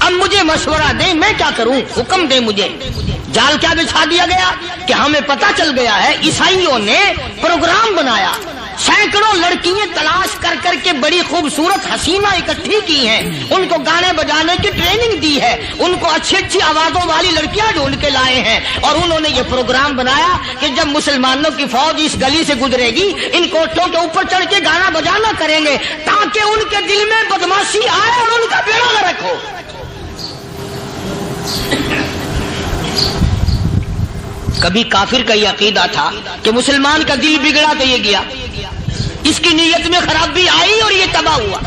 [SPEAKER 1] اب مجھے مشورہ دیں میں کیا کروں، حکم دیں مجھے۔ جال کیا بچھا دیا گیا کہ ہمیں پتہ چل گیا ہے عیسائیوں نے پروگرام بنایا، سینکڑوں لڑکیاں تلاش کر کر کے بڑی خوبصورت حسینہ اکٹھی کی ہیں، ان کو گانے بجانے کی ٹریننگ دی ہے، ان کو اچھی اچھی آوازوں والی لڑکیاں ڈھونڈ کے لائے ہیں، اور انہوں نے یہ پروگرام بنایا کہ جب مسلمانوں کی فوج اس گلی سے گزرے گی ان کوٹھوں کے اوپر چڑھ کے گانا بجانا کریں گے تاکہ ان کے دل میں بدماشی آئے اور ان کا بیڑا غرق ہو۔ کبھی کافر کا یہ عقیدہ تھا کہ مسلمان کا دل بگڑا تو یہ گیا، اس کی نیت میں خرابی آئی اور یہ تباہ ہوا۔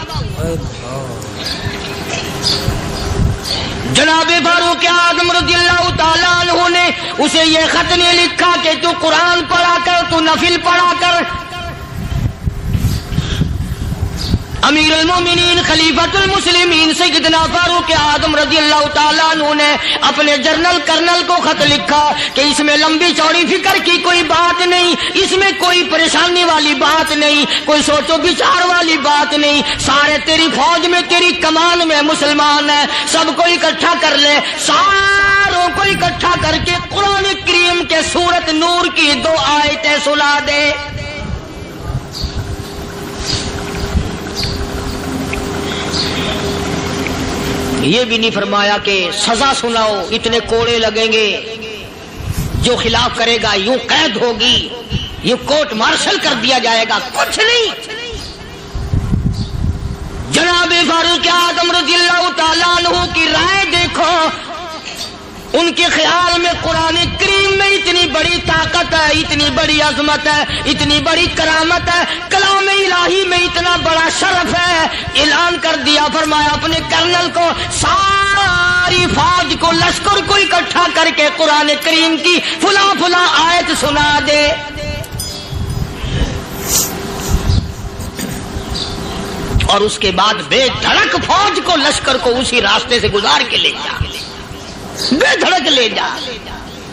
[SPEAKER 1] جناب فاروق اعظم رضی اللہ تعالیٰ عنہ نے اسے یہ خط نے لکھا کہ تو قرآن پڑھا کر، تو نفل پڑھا کر۔ امیر المومنین خلیفۃ المسلمین سیدنا فاروق اعظم رضی اللہ تعالیٰ عنہ نے اپنے جنرل کرنل کو خط لکھا کہ اس میں لمبی چوڑی فکر کی کوئی بات نہیں، اس میں کوئی پریشانی والی بات نہیں، کوئی سوچ و بچار والی بات نہیں، سارے تیری فوج میں، تیری کمان میں مسلمان ہیں، سب کو اکٹھا کر لے، ساروں کو اکٹھا کر کے قرآن کریم کے سورت نور کی 2 آیتیں سنا دے۔ یہ بھی نہیں فرمایا کہ سزا سناؤ، اتنے کوڑے لگیں گے، جو خلاف کرے گا یوں قید ہوگی، یہ کورٹ مارشل کر دیا جائے گا، کچھ نہیں۔ جناب فاروق اعظم رضی اللہ تعالیٰ عنہ کی رائے دیکھو، ان کے خیال میں قرآن کریم میں اتنی بڑی طاقت ہے، اتنی بڑی عظمت ہے، اتنی بڑی کرامت ہے، کلام الہی میں اتنا بڑا شرف ہے۔ اعلان کر دیا، فرمایا اپنے کرنل کو ساری فوج کو، لشکر کو اکٹھا کر کے قرآن کریم کی فلاں فلاں آیت سنا دے۔ اور اس کے بعد بے دھڑک فوج کو، لشکر کو اسی راستے سے گزار کے لے جا، بے دھڑک لے جا۔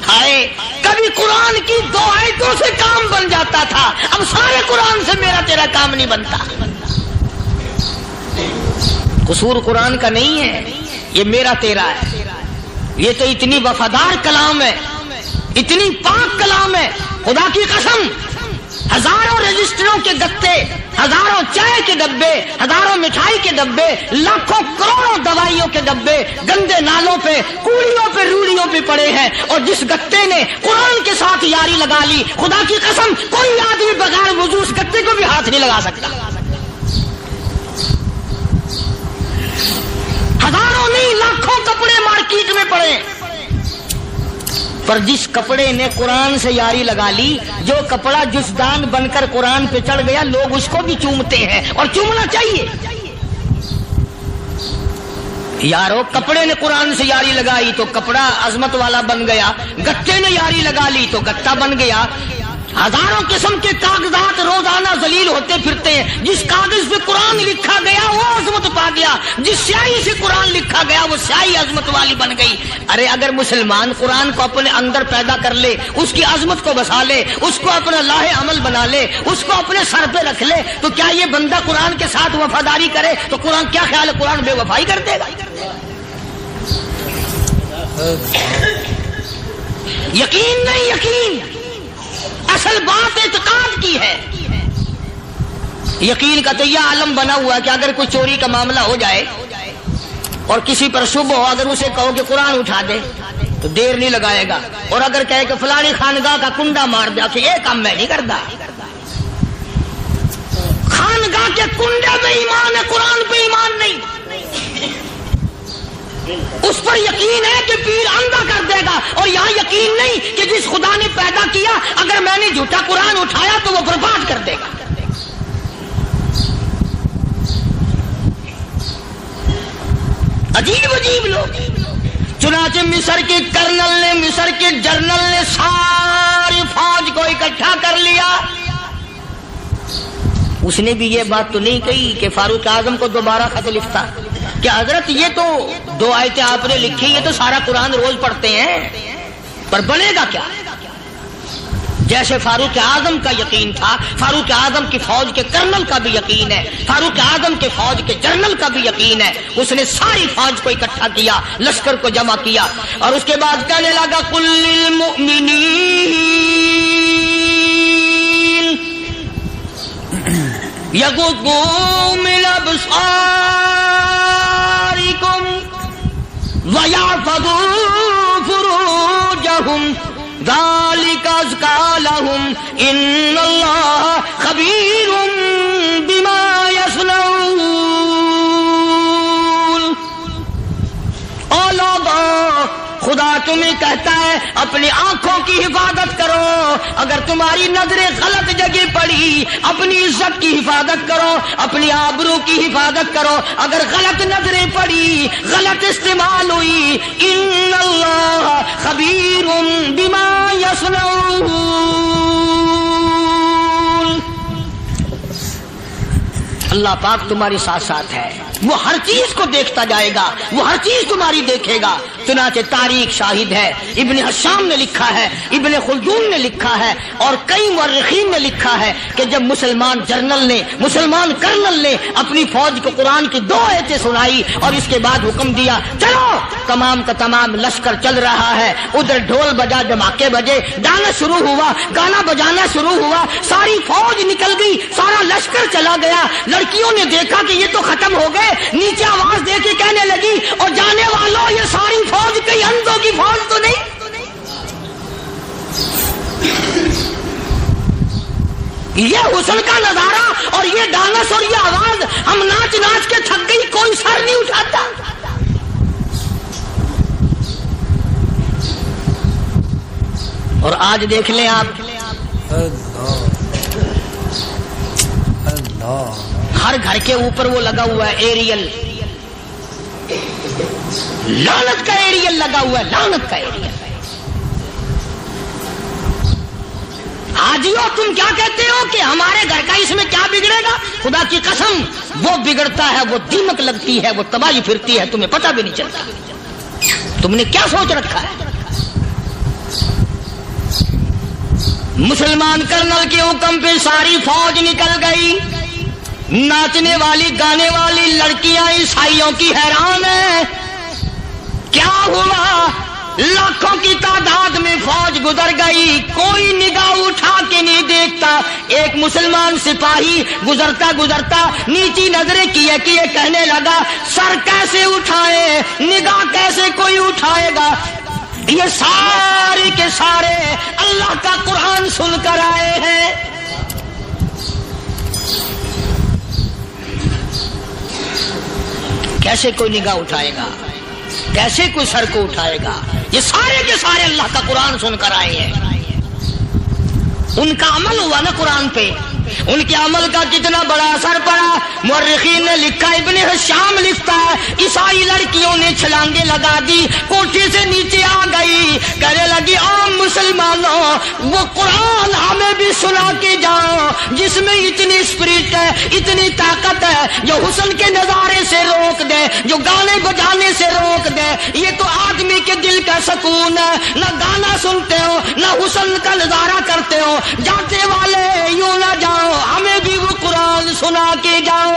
[SPEAKER 1] ہائے کبھی قرآن کی 2 آیتوں سے کام بن جاتا تھا، اب سارے قرآن سے میرا تیرا کام نہیں بنتا۔ قصور قرآن کا نہیں ہے، یہ میرا تیرا ہے۔ یہ تو اتنی وفادار کلام ہے، اتنی پاک کلام ہے، خدا کی قسم ہزاروں رجسٹروں کے گتے، ہزاروں چائے کے ڈبے، ہزاروں مٹھائی کے ڈبے، لاکھوں کروڑوں دوائیوں کے ڈبے گندے نالوں پہ، کوڑیوں پہ، روڑیوں پہ پڑے ہیں، اور جس گتے نے قرآن کے ساتھ یاری لگا لی، خدا کی قسم کوئی آدمی بغیر وضو اس گتے کو بھی ہاتھ نہیں لگا سکتا۔ ہزاروں نہیں، لاکھوں کپڑے مارکیٹ میں پڑے، پر جس کپڑے نے قرآن سے یاری لگا لی، جو کپڑا جسدان بن کر قرآن پہ چڑھ گیا، لوگ اس کو بھی چومتے ہیں، اور چومنا چاہیے۔ یارو کپڑے نے قرآن سے یاری لگائی تو کپڑا عظمت والا بن گیا، گتے نے یاری لگا لی تو گتا بن گیا۔ ہزاروں قسم کے کاغذات روزانہ ذلیل ہوتے پھرتے ہیں، جس کاغذ پہ قرآن لکھا گیا وہ عظمت پا گیا، جس سیاہی سے قرآن لکھا گیا وہ سیاہی عظمت والی بن گئی۔ ارے اگر مسلمان قرآن کو اپنے اندر پیدا کر لے، اس کی عظمت کو بسا لے، اس کو اپنا لاہ عمل بنا لے، اس کو اپنے سر پہ رکھ لے، تو کیا یہ بندہ قرآن کے ساتھ وفاداری کرے تو قرآن کیا خیال ہے قرآن بے وفائی کر دے گا؟
[SPEAKER 2] یقین نہیں، یقین اصل بات اعتقاد کی ہے. یقین کا تو یہ عالم بنا ہوا ہے کہ اگر کوئی چوری کا معاملہ ہو جائے اور کسی پر شبہ ہو، اگر اسے کہو کہ قرآن اٹھا دے تو دیر نہیں لگائے گا، اور اگر کہے کہ فلانی خانگاہ کا کنڈا مار دیا کہ یہ کام میں نہیں کرتا. خانگاہ کے کنڈے پہ ایمان ہے، قرآن پہ ایمان نہیں. اس پر یقین ہے کہ پیر اندھا کر دے گا، اور یہاں یقین نہیں کہ جس خدا نے پیدا کیا اگر میں نے جھوٹا قرآن اٹھایا تو وہ برباد کر دے گا. عجیب عجیب لوگ. چنانچہ مصر کے کرنل نے، مصر کے جنرل نے ساری فوج کو اکٹھا کر لیا. اس نے بھی یہ بات تو نہیں کہی کہ فاروق اعظم کو دوبارہ خط لکھتا کہ حضرت یہ تو 2 آیتیں آپ نے لکھی، یہ تو سارا قرآن روز پڑھتے ہیں، پر بنے گا کیا؟ جیسے فاروق اعظم کا یقین تھا، فاروق اعظم کی فوج کے کرنل کا بھی یقین ہے، فاروق اعظم کے فوج کے جنرل کا بھی یقین ہے. اس نے ساری فوج کو اکٹھا کیا، لشکر کو جمع کیا، اور اس کے بعد کہنے لگا قل للمؤمنین یغضوا من ابصارکم ویحفظوا فروجہم ذالک ازکی لہم ان اللہ خبیر بما یصنعون. او لوگو، خدا تمہیں کہتا ہے اپنی آنکھوں کی حفاظت کرو. اگر تمہاری نظریں غلط جگہ پڑی، اپنی عزت کی حفاظت کرو، اپنی آبرو کی حفاظت کرو. اگر غلط نظریں پڑی، غلط استعمال ہوئی، ان اللہ خبیر بما یصنعون. اللہ پاک تمہارے ساتھ ساتھ ہے، وہ ہر چیز کو دیکھتا جائے گا، وہ ہر چیز تمہاری دیکھے گا. چنانچہ تاریخ شاہد ہے، ابن حشام نے لکھا ہے، ابن خلدون نے لکھا ہے، اور کئی مورخین نے لکھا ہے کہ جب مسلمان جنرل نے، مسلمان کرنل نے اپنی فوج کو قرآن کی 2 آیتیں سنائی اور اس کے بعد حکم دیا چلو، تمام کا تمام لشکر چل رہا ہے. ادھر ڈھول بجا، دھماکے بجے، گانا شروع ہوا، گانا بجانا شروع ہوا، ساری فوج نکل گئی، سارا لشکر چلا گیا. لڑکیوں نے دیکھا کہ یہ تو ختم ہو گئے، نیچے آواز دے کے کہنے لگی اور جانے والوں یہ ساری فوج کئی اندھوں کی فوج تو نہیں. یہ حسن کا نظارہ اور یہ ڈانس اور یہ آواز، ہم ناچ ناچ کے تھک گئی، کوئی سر نہیں اٹھاتا. اور آج دیکھ لیں آپ، ہر گھر کے اوپر وہ لگا ہوا ہے ایریل، لعنت کا ایریل لگا ہوا ہے، لعنت کا ایریل. حاجیو تم کیا کہتے ہو کہ ہمارے گھر کا اس میں کیا بگڑے گا؟ خدا کی قسم وہ بگڑتا ہے، وہ دیمک لگتی ہے، وہ تباہی پھرتی ہے، تمہیں پتہ بھی نہیں چلتا. تم نے کیا سوچ رکھا ہے؟ مسلمان کرنل کے حکم پہ ساری فوج نکل گئی. ناچنے والی گانے والی لڑکیاں عیسائیوں کی حیران ہیں، کیا ہوا؟ لاکھوں کی تعداد میں فوج گزر گئی، کوئی نگاہ اٹھا کے نہیں دیکھتا. ایک مسلمان سپاہی گزرتا گزرتا نیچی نظریں کیے کیے کہنے لگا سر کیسے اٹھائے، نگاہ کیسے کوئی اٹھائے گا؟ یہ سارے کے سارے اللہ کا قرآن سن کر آئے ہیں. کیسے کوئی نگاہ اٹھائے گا؟ کیسے کوئی سر کو اٹھائے گا؟ یہ سارے کے سارے اللہ کا قرآن سن کر آئے ہیں. ان کا عمل ہوا نا قرآن پہ، ان کے عمل کا کتنا بڑا اثر پڑا. مورخین نے لکھا، ابن حشام لکھتا ہے عیسائی لڑکیوں نے چھلانگیں لگا دی، کوٹھی سے نیچے آ گئی، کہنے لگی عام مسلمانوں وہ قرآن ہمیں بھی سنا کے جاؤ جس میں اتنی اسپرٹ ہے، اتنی طاقت ہے، جو حسن کے نظارے سے روک دے، جو گانے بجانے سے روک دے. یہ تو آدمی کے دل کا سکون ہے. نہ گانا سنتے ہو، نہ حسن کا نظارہ کرتے ہو، جاتے والے یوں نہ جاؤ، ہمیں بھی وہ قرآن سنا کے جاؤ.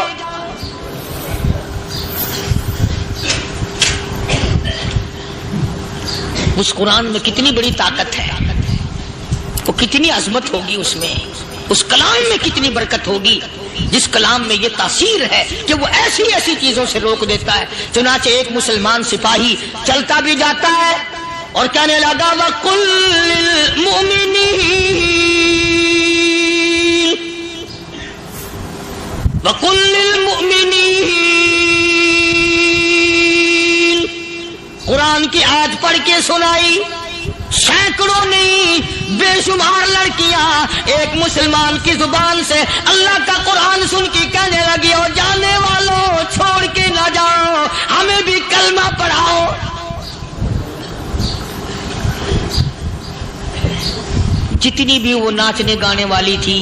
[SPEAKER 3] اس قرآن میں کتنی بڑی طاقت ہے، وہ کتنی عظمت ہوگی اس میں، اس کلام میں کتنی برکت ہوگی، جس کلام میں یہ تاثیر ہے کہ وہ ایسی ایسی چیزوں سے روک دیتا ہے۔ چنانچہ ایک مسلمان سپاہی چلتا بھی جاتا ہے اور کہنے لگا وَقُلْ لِلْمُؤْمِنِينَ وَقُلْ لِلْمُؤْمِنِينَ، قرآن کی آیت پڑھ کے سنائی۔ سینکڑوں نہیں بے شمار لڑکیاں ایک مسلمان کی زبان سے اللہ کا قرآن سن کے کہنے لگی اور جانے والوں چھوڑ کے نہ جاؤ، ہمیں بھی کلمہ پڑھاؤ۔ جتنی بھی وہ ناچنے گانے والی تھی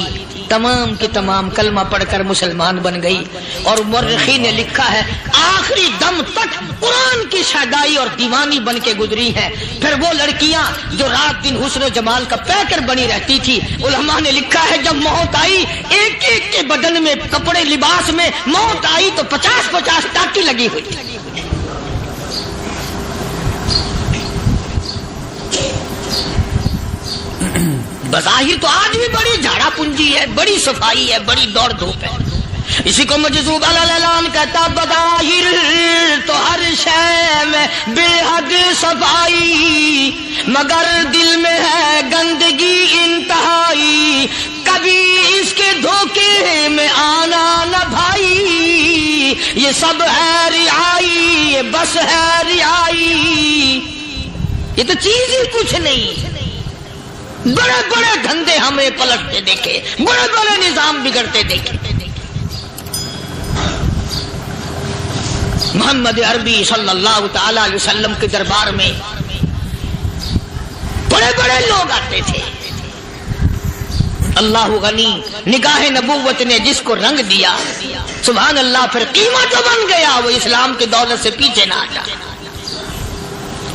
[SPEAKER 3] تمام کی تمام کلمہ پڑھ کر مسلمان بن گئی، اور مورخین نے لکھا ہے آخری دم تک قرآن کی شیدائی اور دیوانی بن کے گزری ہیں۔ پھر وہ لڑکیاں جو رات دن حسن و جمال کا پیکر بنی رہتی تھی، علماء نے لکھا ہے جب موت آئی ایک ایک کے بدن میں کپڑے لباس میں موت آئی تو 50-50 ٹاکی لگی ہوئی تھی۔ بظاہر تو آج بھی بڑی جھاڑا پنجی ہے، بڑی صفائی ہے، بڑی دوڑ دھوپ ہے۔ اسی کو مجذوب الاعلان کہتا بظاہر تو ہر شے میں بے حد صفائی، مگر دل میں ہے گندگی انتہائی، کبھی اس کے دھوکے میں آنا نہ بھائی، یہ سب ہے رعائی، یہ بس ہے رعائی، یہ تو چیز ہی کچھ نہیں۔ بڑے بڑے دھندے ہمیں پلٹتے دیکھے، بڑے بڑے نظام بگڑتے دیکھے۔ محمد عربی صلی اللہ تعالی علیہ وسلم کے دربار میں بڑے بڑے لوگ آتے تھے۔ اللہ غنی، نگاہ نبوت نے جس کو رنگ دیا سبحان اللہ، پھر قیمت جو بن گیا وہ اسلام کی دولت سے پیچھے نہ ہٹا۔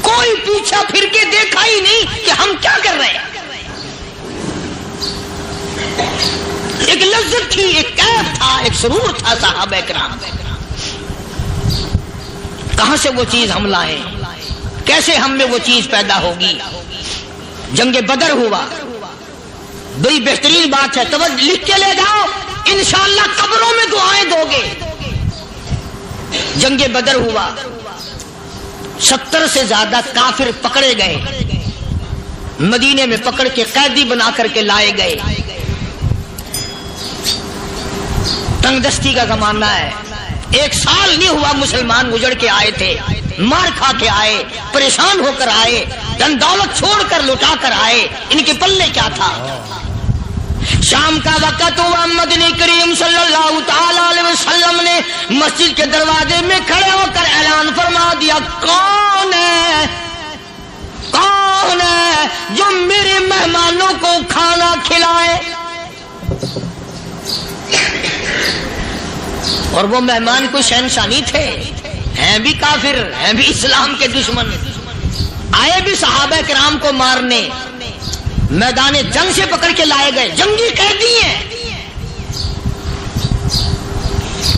[SPEAKER 3] کوئی پیچھا پھر کے دیکھا ہی نہیں کہ ہم کیا کر رہے ہیں۔ ایک لذت تھی، ایک کیف تھا، ایک سرور تھا صحابہ کرام۔ کہاں سے وہ چیز ہم لائیں، کیسے ہم میں وہ چیز پیدا ہوگی؟ جنگ بدر ہوا، بڑی بہترین بات ہے، توجہ لکھ کے لے جاؤ، انشاءاللہ قبروں میں دعائیں دو گے۔ جنگ بدر ہوا، 70 سے زیادہ کافر پکڑے گئے، مدینے میں پکڑ کے قیدی بنا کر کے لائے گئے۔ تنگ دستی کا زمانہ ہے، 1 سال نہیں ہوا مسلمان اجڑ کے آئے تھے، مار کھا کے آئے، پریشان ہو کر آئے، دن دولت چھوڑ کر لٹا کر آئے، ان کے پلے کیا تھا؟ شام کا وقت ہوا، مدنی کریم صلی اللہ تعالی علیہ وسلم نے مسجد کے دروازے میں کھڑے ہو کر اعلان فرما دیا کون ہے جو میرے مہمانوں کو کھانا کھلائے؟ اور وہ مہمان کوئی شہنشاہ نہیں تھے، ہیں بھی کافر، ہیں بھی اسلام کے دشمن، آئے بھی صحابہ کرام کو مارنے، میدان جنگ سے پکڑ کے لائے گئے، جنگی قیدی ہیں۔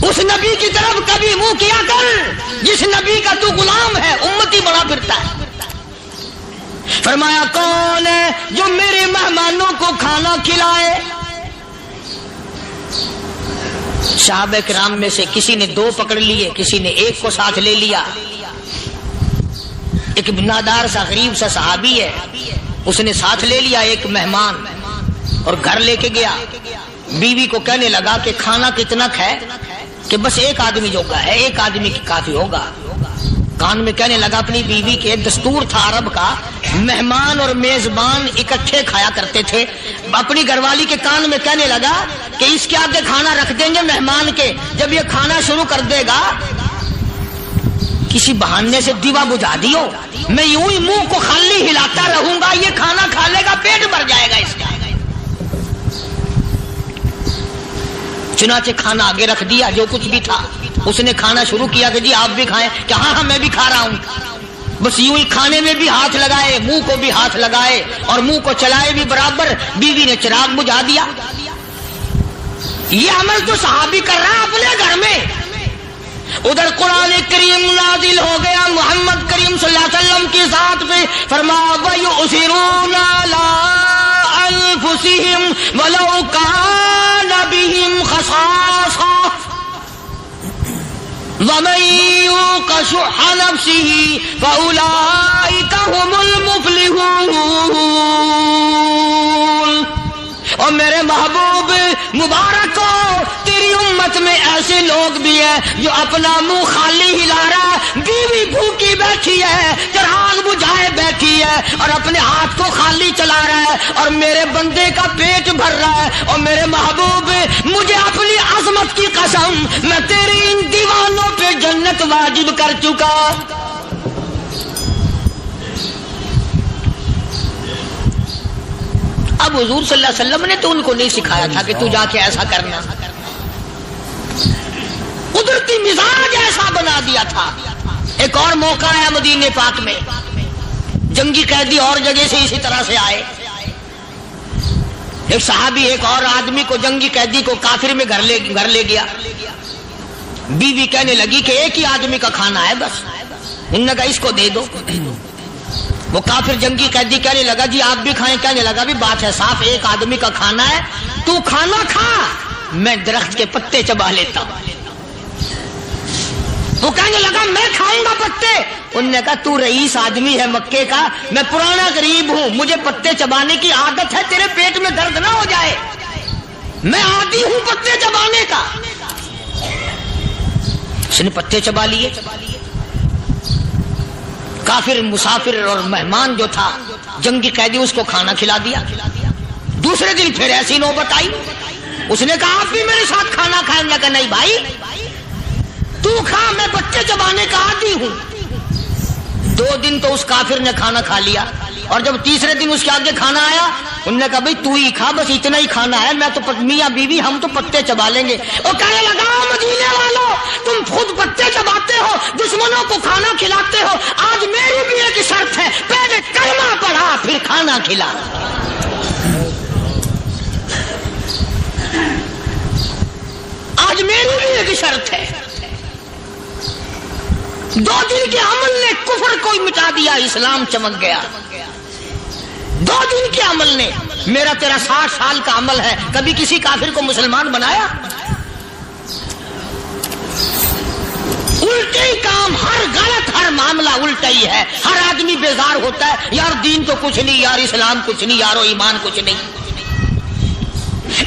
[SPEAKER 3] اس نبی کی طرف کبھی منہ کیا کر جس نبی کا تو غلام ہے، امتی بڑا پھرتا ہے۔ فرمایا کون ہے جو میرے مہمانوں کو کھانا کھلائے؟ صحابہ کرام میں سے کسی نے 2 پکڑ لیے، کسی نے 1 کو ساتھ لے لیا۔ ایک بنادار سا غریب سا صحابی ہے، اس نے ساتھ لے لیا ایک مہمان اور گھر لے کے گیا۔ بیوی کو کہنے لگا کہ کھانا کتنا ہے کہ بس 1 آدمی جوگا ہے، 1 آدمی کی کافی ہوگا۔ کان میں کہنے لگا اپنی بیوی کے، دستور تھا عرب کا، مہمان اور میزبان اکٹھے کھایا کرتے تھے۔ اپنی گھر والی کے کان میں کہنے لگا کہ اس کے آگے کھانا رکھ دیں گے مہمان کے، جب یہ کھانا شروع کر دے گا کسی بہانے سے دیوا بجھا دیو، میں یوں ہی منہ کو خالی ہلاتا رہوں گا، یہ کھانا کھا لے گا، پیٹ بھر جائے گا اس کا۔ چنانچہ کھانا آگے رکھ دیا، جو کچھ بھی تھا اس نے کھانا شروع کیا کہ جی آپ بھی کھائیں، کہ ہاں میں بھی کھا رہا ہوں۔ بس یوں ہی کھانے میں بھی ہاتھ لگائے، منہ کو بھی ہاتھ لگائے اور منہ کو چلائے بھی برابر۔ بیوی نے چراغ بجھا دیا۔ یہ عمل تو صحابی کر رہا ہے اپنے گھر میں،
[SPEAKER 1] ادھر قرآن کریم نازل ہو گیا محمد کریم صلی اللہ علیہ وسلم کی ذات پہ، فرمایا وَيُؤْثِرُونَ عَلَىٰ أَنفُسِهِمْ وَلَوْ كَانَ بِهِمْ خَصَاصَةٌ وَمَن يُوقَ شُحَّ نَفْسِهِ فَأُولَٰئِكَ هُمُ الْمُفْلِحُونَ۔ اور میرے محبوب مبارک کو تیری امت میں ایسے لوگ بھی ہیں جو اپنا منہ خالی ہلا رہا ہے، بیوی بھوکی بیٹھی ہے، چراغ بجھائے بیٹھی ہے اور اپنے ہاتھ کو خالی چلا رہا ہے اور میرے بندے کا پیٹ بھر رہا ہے۔ اور میرے محبوب مجھے اپنی عظمت کی قسم، میں تیرے ان دیوانوں پہ جنت واجب کر چکا۔ اب حضور صلی اللہ علیہ وسلم نے تو ان کو نہیں سکھایا تھا کہ تو جا کے ایسا کرنا، قدرتی مزاج ایسا بنا دیا تھا۔ ایک اور موقع ہے مدینہ پاک میں، جنگی قیدی اور جگہ سے اسی طرح سے آئے، ایک صحابی ایک اور آدمی کو جنگی قیدی کو کافر میں گھر لے گیا۔ بیوی کہنے لگی کہ ایک ہی آدمی کا کھانا ہے بس، انہوں نے کہا اس کو دے دو۔ وہ کافر جنگی قیدی کہنے لگا جی آپ بھی کھائیں، کہنے لگا بھی بات ہے صاف، ایک آدمی کا کھانا ہے، تو کھانا کھا، میں درخت کے پتے چبا لیتا ہوں۔ وہ کہنے لگا میں کھاؤں گا پتے، انہوں نے کہا تو رئیس آدمی ہے مکے کا، میں پرانا غریب ہوں، مجھے پتے چبانے کی عادت ہے، تیرے پیٹ میں درد نہ ہو جائے، میں عادی ہوں پتے چبانے کا۔ اس نے پتے چبا لیے۔ کافر مسافر اور مہمان جو تھا جنگی قیدی اس کو کھانا کھلا دیا۔ دوسرے دن پھر ایسی نوبت آئی، اس نے کہا آپ بھی میرے ساتھ کھانا کھائیں گے؟ کہ نہیں بھائی تو کھا، میں پتے چبانے کا عادی ہوں۔ 2 دن تو اس کافر نے کھانا کھا لیا، اور جب تیسرے دن اس کے آگے کھانا آیا انہوں نے کہا بھائی تو ہی کھا، بس اتنا ہی کھانا ہے، میں تو میاں بیوی ہم تو پتے چبا لیں گے۔ اور کہنے لگا مدینے والوں تم خود پتے چباتے ہو، دشمنوں کو کھانا کھلاتے ہو، آج میری بھی ایک شرط ہے، پہلے کلمہ پڑھا پھر کھانا کھلا۔ آج میری بھی ایک شرط ہے۔ 2 دن کے عمل نے کفر کو مٹا دیا، اسلام چمک گیا۔ 2 دن کے عمل نے، میرا تیرا 60 سال کا عمل ہے، کبھی کسی کافر کو مسلمان بنایا؟ الٹے ہی کام، ہر غلط، ہر معاملہ الٹا ہی ہے۔ ہر آدمی بیزار ہوتا ہے، یار دین تو کچھ نہیں، یار اسلام کچھ نہیں، یارو ایمان کچھ نہیں۔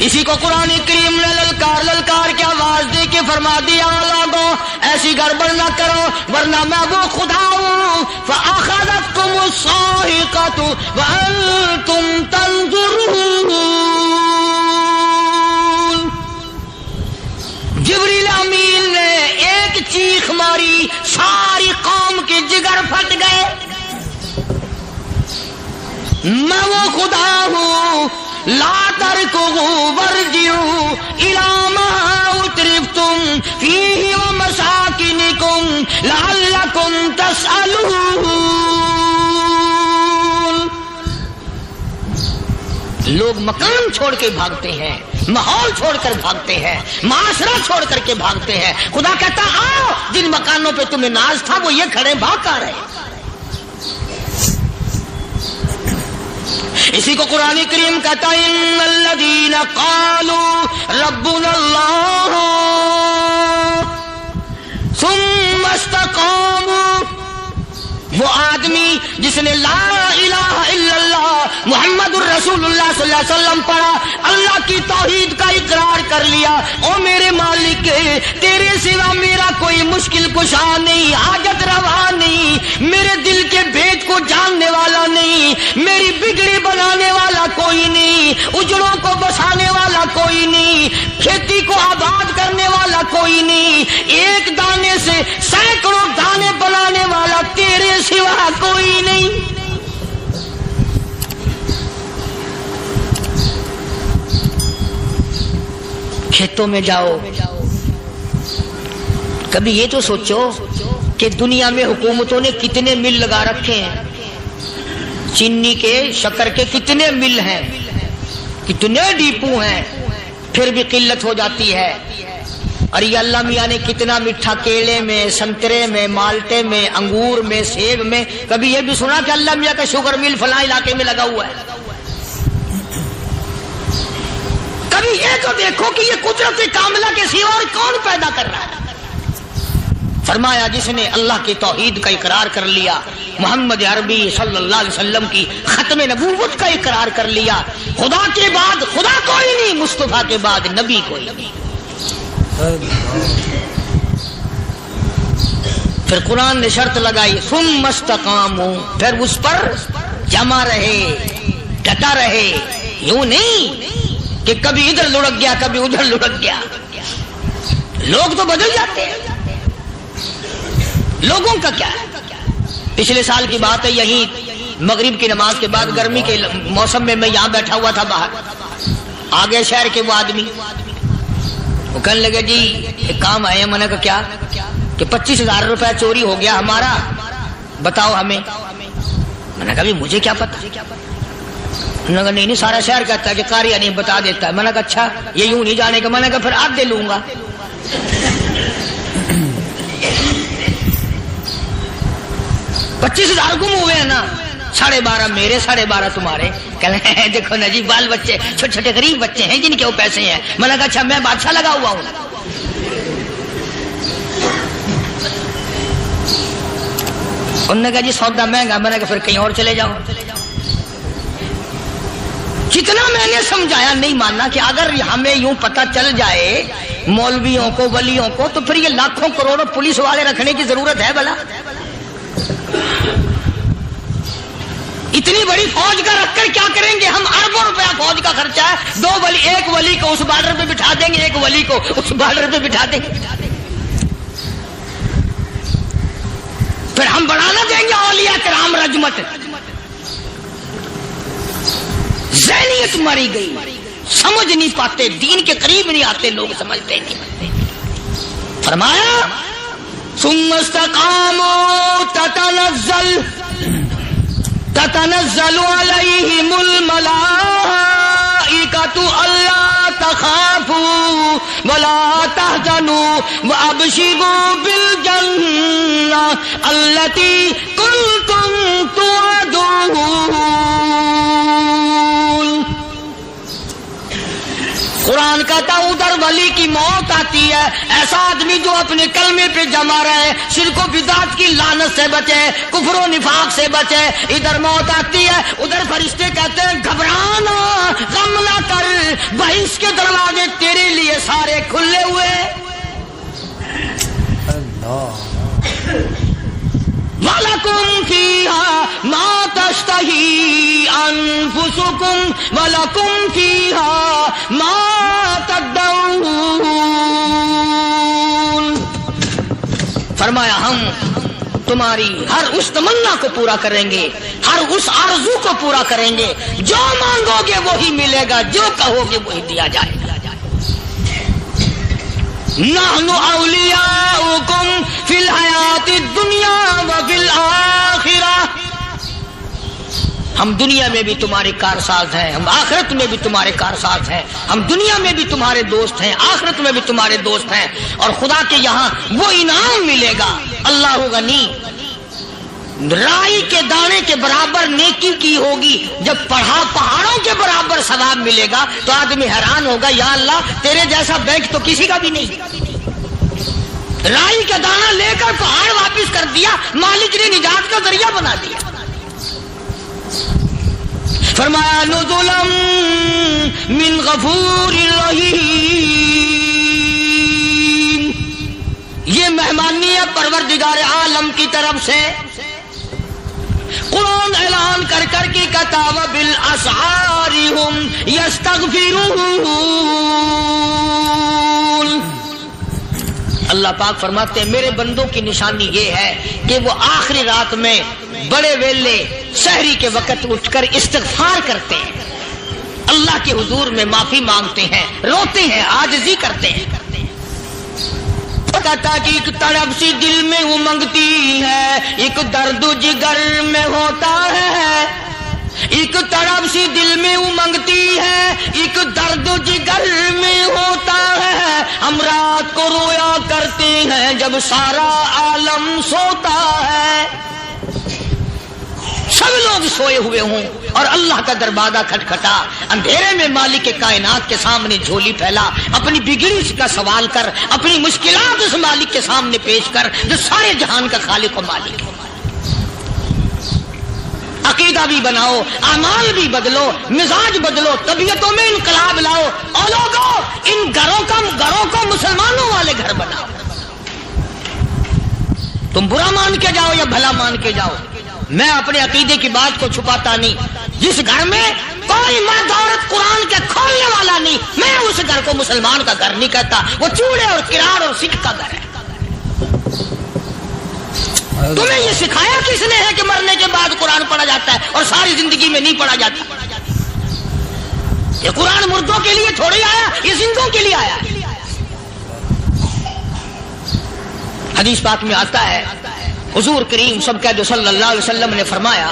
[SPEAKER 1] اسی کو قرآن کریم نے للکار کے آواز دے کے فرما دیا لوگوں ایسی گڑبڑ نہ کرو ورنہ میں وہ خدا ہوں۔ فَأَخَذَتْكُمُ الصَّاعِقَةُ وَأَنْتُمْ تَنْظُرُونَ۔ جبریل امین نے ایک چیخ ماری، ساری قوم کے جگر پھٹ گئے۔ میں وہ خدا ہوں، لا تركضوا وارجعوا إلى ما أترفتم فيه ومساكنكم لعلكم تسألون۔ لوگ مکان چھوڑ کے بھاگتے ہیں، ماحول چھوڑ کر بھاگتے ہیں، معاشرہ چھوڑ کر کے بھاگتے ہیں۔ خدا کہتا آؤ جن مکانوں پہ تمہیں ناز تھا وہ یہ کھڑے بھاگ کر رہے۔ اسی کو قرآن کریم کہتا ہے ان الذین قالوا ربنا اللہ ثم استقاموا، وہ آدمی جس نے لا الہ الا اللہ محمد الرسول اللہ صلی اللہ علیہ وسلم پڑھا، اللہ کی توحید کا اقرار کر لیا، او میرے مالک تیرے سوا میرا کوئی مشکل کشا نہیں، حاجت روا نہیں، میرے دل کے بھید کو جاننے والا نہیں، میری بگڑی بنانے والا کوئی نہیں، اجڑوں کو بسانے والا کوئی نہیں، کھیتی کو آباد کرنے والا کوئی نہیں، ایک دانے سے سینکڑوں دانے بنانے والا تیرے سوا کوئی نہیں۔ کھیتوں میں جاؤ، کبھی یہ تو سوچو کہ دنیا میں حکومتوں نے کتنے مل لگا رکھے ہیں، چینی کے، شکر کے کتنے مل ہیں، کتنے ڈیپو ہیں، پھر بھی قلت ہو جاتی ہے۔ اور یہ اللہ میاں نے کتنا میٹھا کیلے میں، سنترے میں، مالٹے میں، انگور میں، سیب میں. کبھی یہ بھی سنا کہ اللہ میاں کا شوگر مل فلاں علاقے میں لگا ہوا ہے؟ کبھی یہ تو دیکھو کہ یہ قدرت کاملہ کے سوا اور کون پیدا کر رہا ہے. فرمایا جس نے اللہ کی توحید کا اقرار کر لیا، محمد عربی صلی اللہ علیہ وسلم کی ختم نبوت کا اقرار کر لیا، خدا کے بعد خدا کوئی نہیں، مصطفیٰ کے بعد نبی کوئی نہیں. پھر قرآن نے شرط لگائی ثم استقاموا، پھر اس پر جمع رہے، ڈٹا رہے. یوں نہیں کہ کبھی ادھر لڑک گیا کبھی ادھر لڑک گیا. لوگ تو بدل جاتے ہیں، لوگوں کا کیا ہے. پچھلے سال کی بات ہے، یہی مغرب کی نماز کے بعد گرمی کے موسم میں یہاں بیٹھا ہوا تھا باہر. آگے شہر کے وہ آدمی وہ کہنے لگے جی ایک کام آئے. میں نے کہا کیا؟ کہ 25,000 روپے چوری ہو گیا ہمارا، بتاؤ ہمیں. میں نے کہا بھی مجھے کیا پتا. انہوں نے کہا نہیں سارا شہر کہتا ہے کہ قاریہ نہیں بتا دیتا ہے. میں نے کہا اچھا یہ یوں نہیں جانے کا. میں نے کہا پھر آدھے لوں گا. 25,000 گم ہوئے ہیں نا، 12.5 میرے 12.5 تمہارے. کہنے ہیں دیکھو نا جی بال بچے چھوٹے چھوٹے غریب بچے ہیں جن کے وہ پیسے ہیں. میں نے کہا اچھا میں بادشاہ لگا ہوا ہوں. انہوں نے کہا جی سودا مہنگا. میں نے کہا پھر کہیں اور چلے جاؤ. جتنا میں نے سمجھایا نہیں ماننا کہ اگر ہمیں یوں پتہ چل جائے مولویوں کو ولیوں کو تو پھر یہ لاکھوں کروڑوں پولیس والے رکھنے کی ضرورت ہے بھلا؟ اتنی بڑی فوج کا رکھ کر کیا کریں گے ہم؟ اربوں روپیہ فوج کا خرچہ ہے. 2 ولی، ایک ولی کو اس بارڈر پہ بٹھا دیں گے، ایک ولی کو اس بارڈر پہ بٹھا دیں گے. پھر ہم بڑھانا دیں گے اولیاء کرام رجمت. ذہنیت ماری گئی، سمجھ نہیں پاتے، دین کے قریب نہیں آتے لوگ، سمجھتے نہیں. فرمایا ثم استقاموا تتنزل عليهم الملائكة ألا تخافوا ولا تحزنوا وأبشروا بالجنة التي كنتم توعدون. قرآن کہتا ہے ادھر ولی کی موت آتی ہے، ایسا آدمی جو اپنے کلمے پہ جمع رہے، شرک و بدعت کی لعنت سے بچے، کفر و نفاق سے بچے. ادھر موت آتی ہے، ادھر فرشتے کہتے ہیں گھبرانا، غم نہ کر، بہشت کے دروازے تیرے لیے سارے کھلے ہوئے. وَلَكُمْ فِيهَا مَا تَشْتَهِي أَنفُسُكُمْ وَلَكُمْ فِيهَا مَا تَدَّعُونَ. فرمایا ہم تمہاری ہر اس تمنا کو پورا کریں گے، ہر اس آرزو کو پورا کریں گے. جو مانگو گے وہی ملے گا، جو کہو گے وہی دیا جائے گا. نحن اولیاؤکم فی الحیات الدنیا وفی الآخرہ. ہم دنیا میں بھی تمہارے کارساز ہیں، ہم آخرت میں بھی تمہارے کارساز ہیں. ہم دنیا میں بھی تمہارے دوست ہیں، آخرت میں بھی تمہارے دوست ہیں. اور خدا کے یہاں وہ انعام ملے گا. اللہ غنی، رائی کے دانے کے برابر نیکی کی ہوگی، جب پہاڑوں کے برابر ثواب ملے گا تو آدمی حیران ہوگا یا اللہ تیرے جیسا بینک تو کسی کا بھی نہیں. رائی کا دانہ لے کر پہاڑ واپس کر دیا، مالک نے نجات کا ذریعہ بنا دیا. فرمایا نزلا من غفور رحیم. یہ مہمانی ہے پروردگار عالم کی طرف سے. قرآن اعلان کر کر کے کہتا وبالاسحار هم یستغفرون. اللہ پاک فرماتے ہیں میرے بندوں کی نشانی یہ ہے کہ وہ آخری رات میں بڑے ویلے سحری کے وقت اٹھ کر استغفار کرتے ہیں، اللہ کے حضور میں معافی مانگتے ہیں، روتے ہیں، عاجزی کرتے ہیں. کہتا کہ ایک تڑپ سی دل میں امنگتی ہے، ایک درد جگر میں ہوتا ہے، ایک تڑپ سی دل میں امنگتی ہے، ایک درد جگر میں ہوتا ہے، ہم رات کو رویا کرتے ہیں جب سارا عالم سوتا ہے۔ سب لوگ سوئے ہوئے ہوں اور اللہ کا دروازہ کھٹکھٹا، اندھیرے میں مالک کائنات کے سامنے جھولی پھیلا، اپنی بگڑی کا سوال کر، اپنی مشکلات اس مالک کے سامنے پیش کر جو سارے جہان کا خالق و مالک ہے۔ عقیدہ بھی بناؤ، اعمال بھی بدلو، مزاج بدلو، طبیعتوں میں انقلاب لاؤ، اور لوگوں ان گھروں کو مسلمانوں والے گھر بناؤ۔ تم برا مان کے جاؤ یا بھلا مان کے جاؤ، میں اپنے عقیدے کی بات کو چھپاتا نہیں۔ جس گھر میں کوئی مرد عورت قرآن کے کھولنے والا نہیں، میں اس گھر کو مسلمان کا گھر نہیں کہتا، وہ چوڑے اور کرار اور سکھ کا گھر ہے۔ تمہیں یہ سکھایا کس نے ہے کہ مرنے کے بعد قرآن پڑھا جاتا ہے اور ساری زندگی میں نہیں پڑھا جاتا؟ یہ قرآن مردوں کے لیے تھوڑی آیا، یہ زندوں کے لیے آیا۔ حدیث پاک میں آتا ہے، حضور کریم سب کہہ دو صلی اللہ علیہ وسلم نے فرمایا،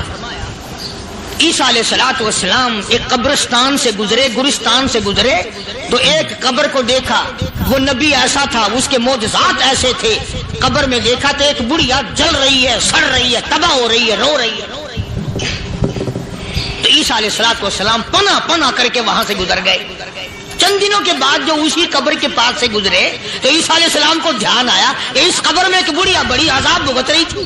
[SPEAKER 1] عیسیٰ علیہ الصلوۃ والسلام ایک قبرستان سے گزرے، گورستان سے گزرے تو ایک قبر کو دیکھا، وہ نبی ایسا تھا، اس کے معجزات ایسے تھے۔ قبر میں دیکھا تو ایک بڑھیا جل رہی ہے، سڑ رہی ہے، تباہ ہو رہی ہے، رو رہی ہے۔ تو عیسیٰ علیہ الصلوۃ والسلام پناہ کر کے وہاں سے گزر گئے۔ چند دنوں کے بعد جو اسی قبر کے پاس سے گزرے تو عیسیٰ علیہ السلام کو دھیان آیا کہ اس قبر میں ایک بڑھیا بڑی عذاب بھگت رہی تھی،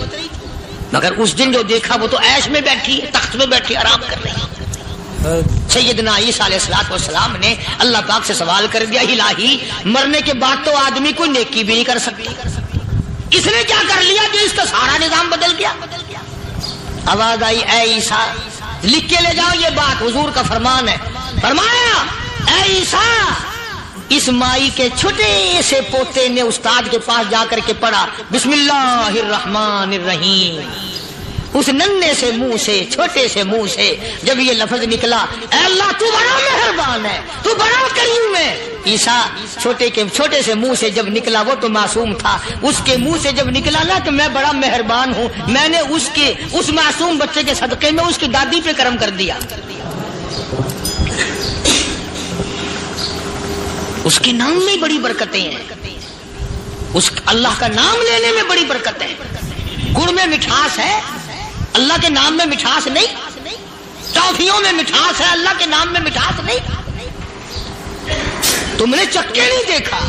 [SPEAKER 1] مگر اس دن جو دیکھا وہ تو عیش میں بیٹھی ہے، تخت میں بیٹھی آرام کر رہی ہے۔ سیدنا عیسیٰ علیہ الصلوۃ والسلام نے اللہ پاک سے سوال کر دیا، الہی مرنے کے بعد تو آدمی کوئی نیکی بھی نہیں کر سکتا، اس نے کیا کر لیا کہ اس کا سارا نظام بدل گیا؟ آواز آئی، اے عیسیٰ لکھ کے لے جاؤ یہ بات، حضور کا فرمان ہے۔ فرمایا، اے عیسیٰ، اس مائی کے چھوٹے سے پوتے نے استاد کے پاس جا کر کے پڑھا بسم اللہ الرحمن الرحیم، اس ننھے سے منہ سے، چھوٹے سے منہ سے جب یہ لفظ نکلا، اے اللہ تو بڑا مہربان ہے، تو بڑا کریم ہے۔ عیسیٰ چھوٹے سے منہ سے جب نکلا، وہ تو معصوم تھا، اس کے منہ سے جب نکلا نا کہ میں بڑا مہربان ہوں، میں نے اس معصوم بچے کے صدقے میں اس کی دادی پہ کرم کر دیا۔ اس کے نام میں بڑی برکتیں ہیں، اس اللہ کا نام لینے میں بڑی برکتیں ہیں۔ گڑ میں مٹھاس ہے، اللہ کے نام میں مٹھاس نہیں۔ ٹافیوں میں مٹھاس ہے، اللہ کے نام میں مٹھاس نہیں۔ تم نے چکھ کے نہیں دیکھا،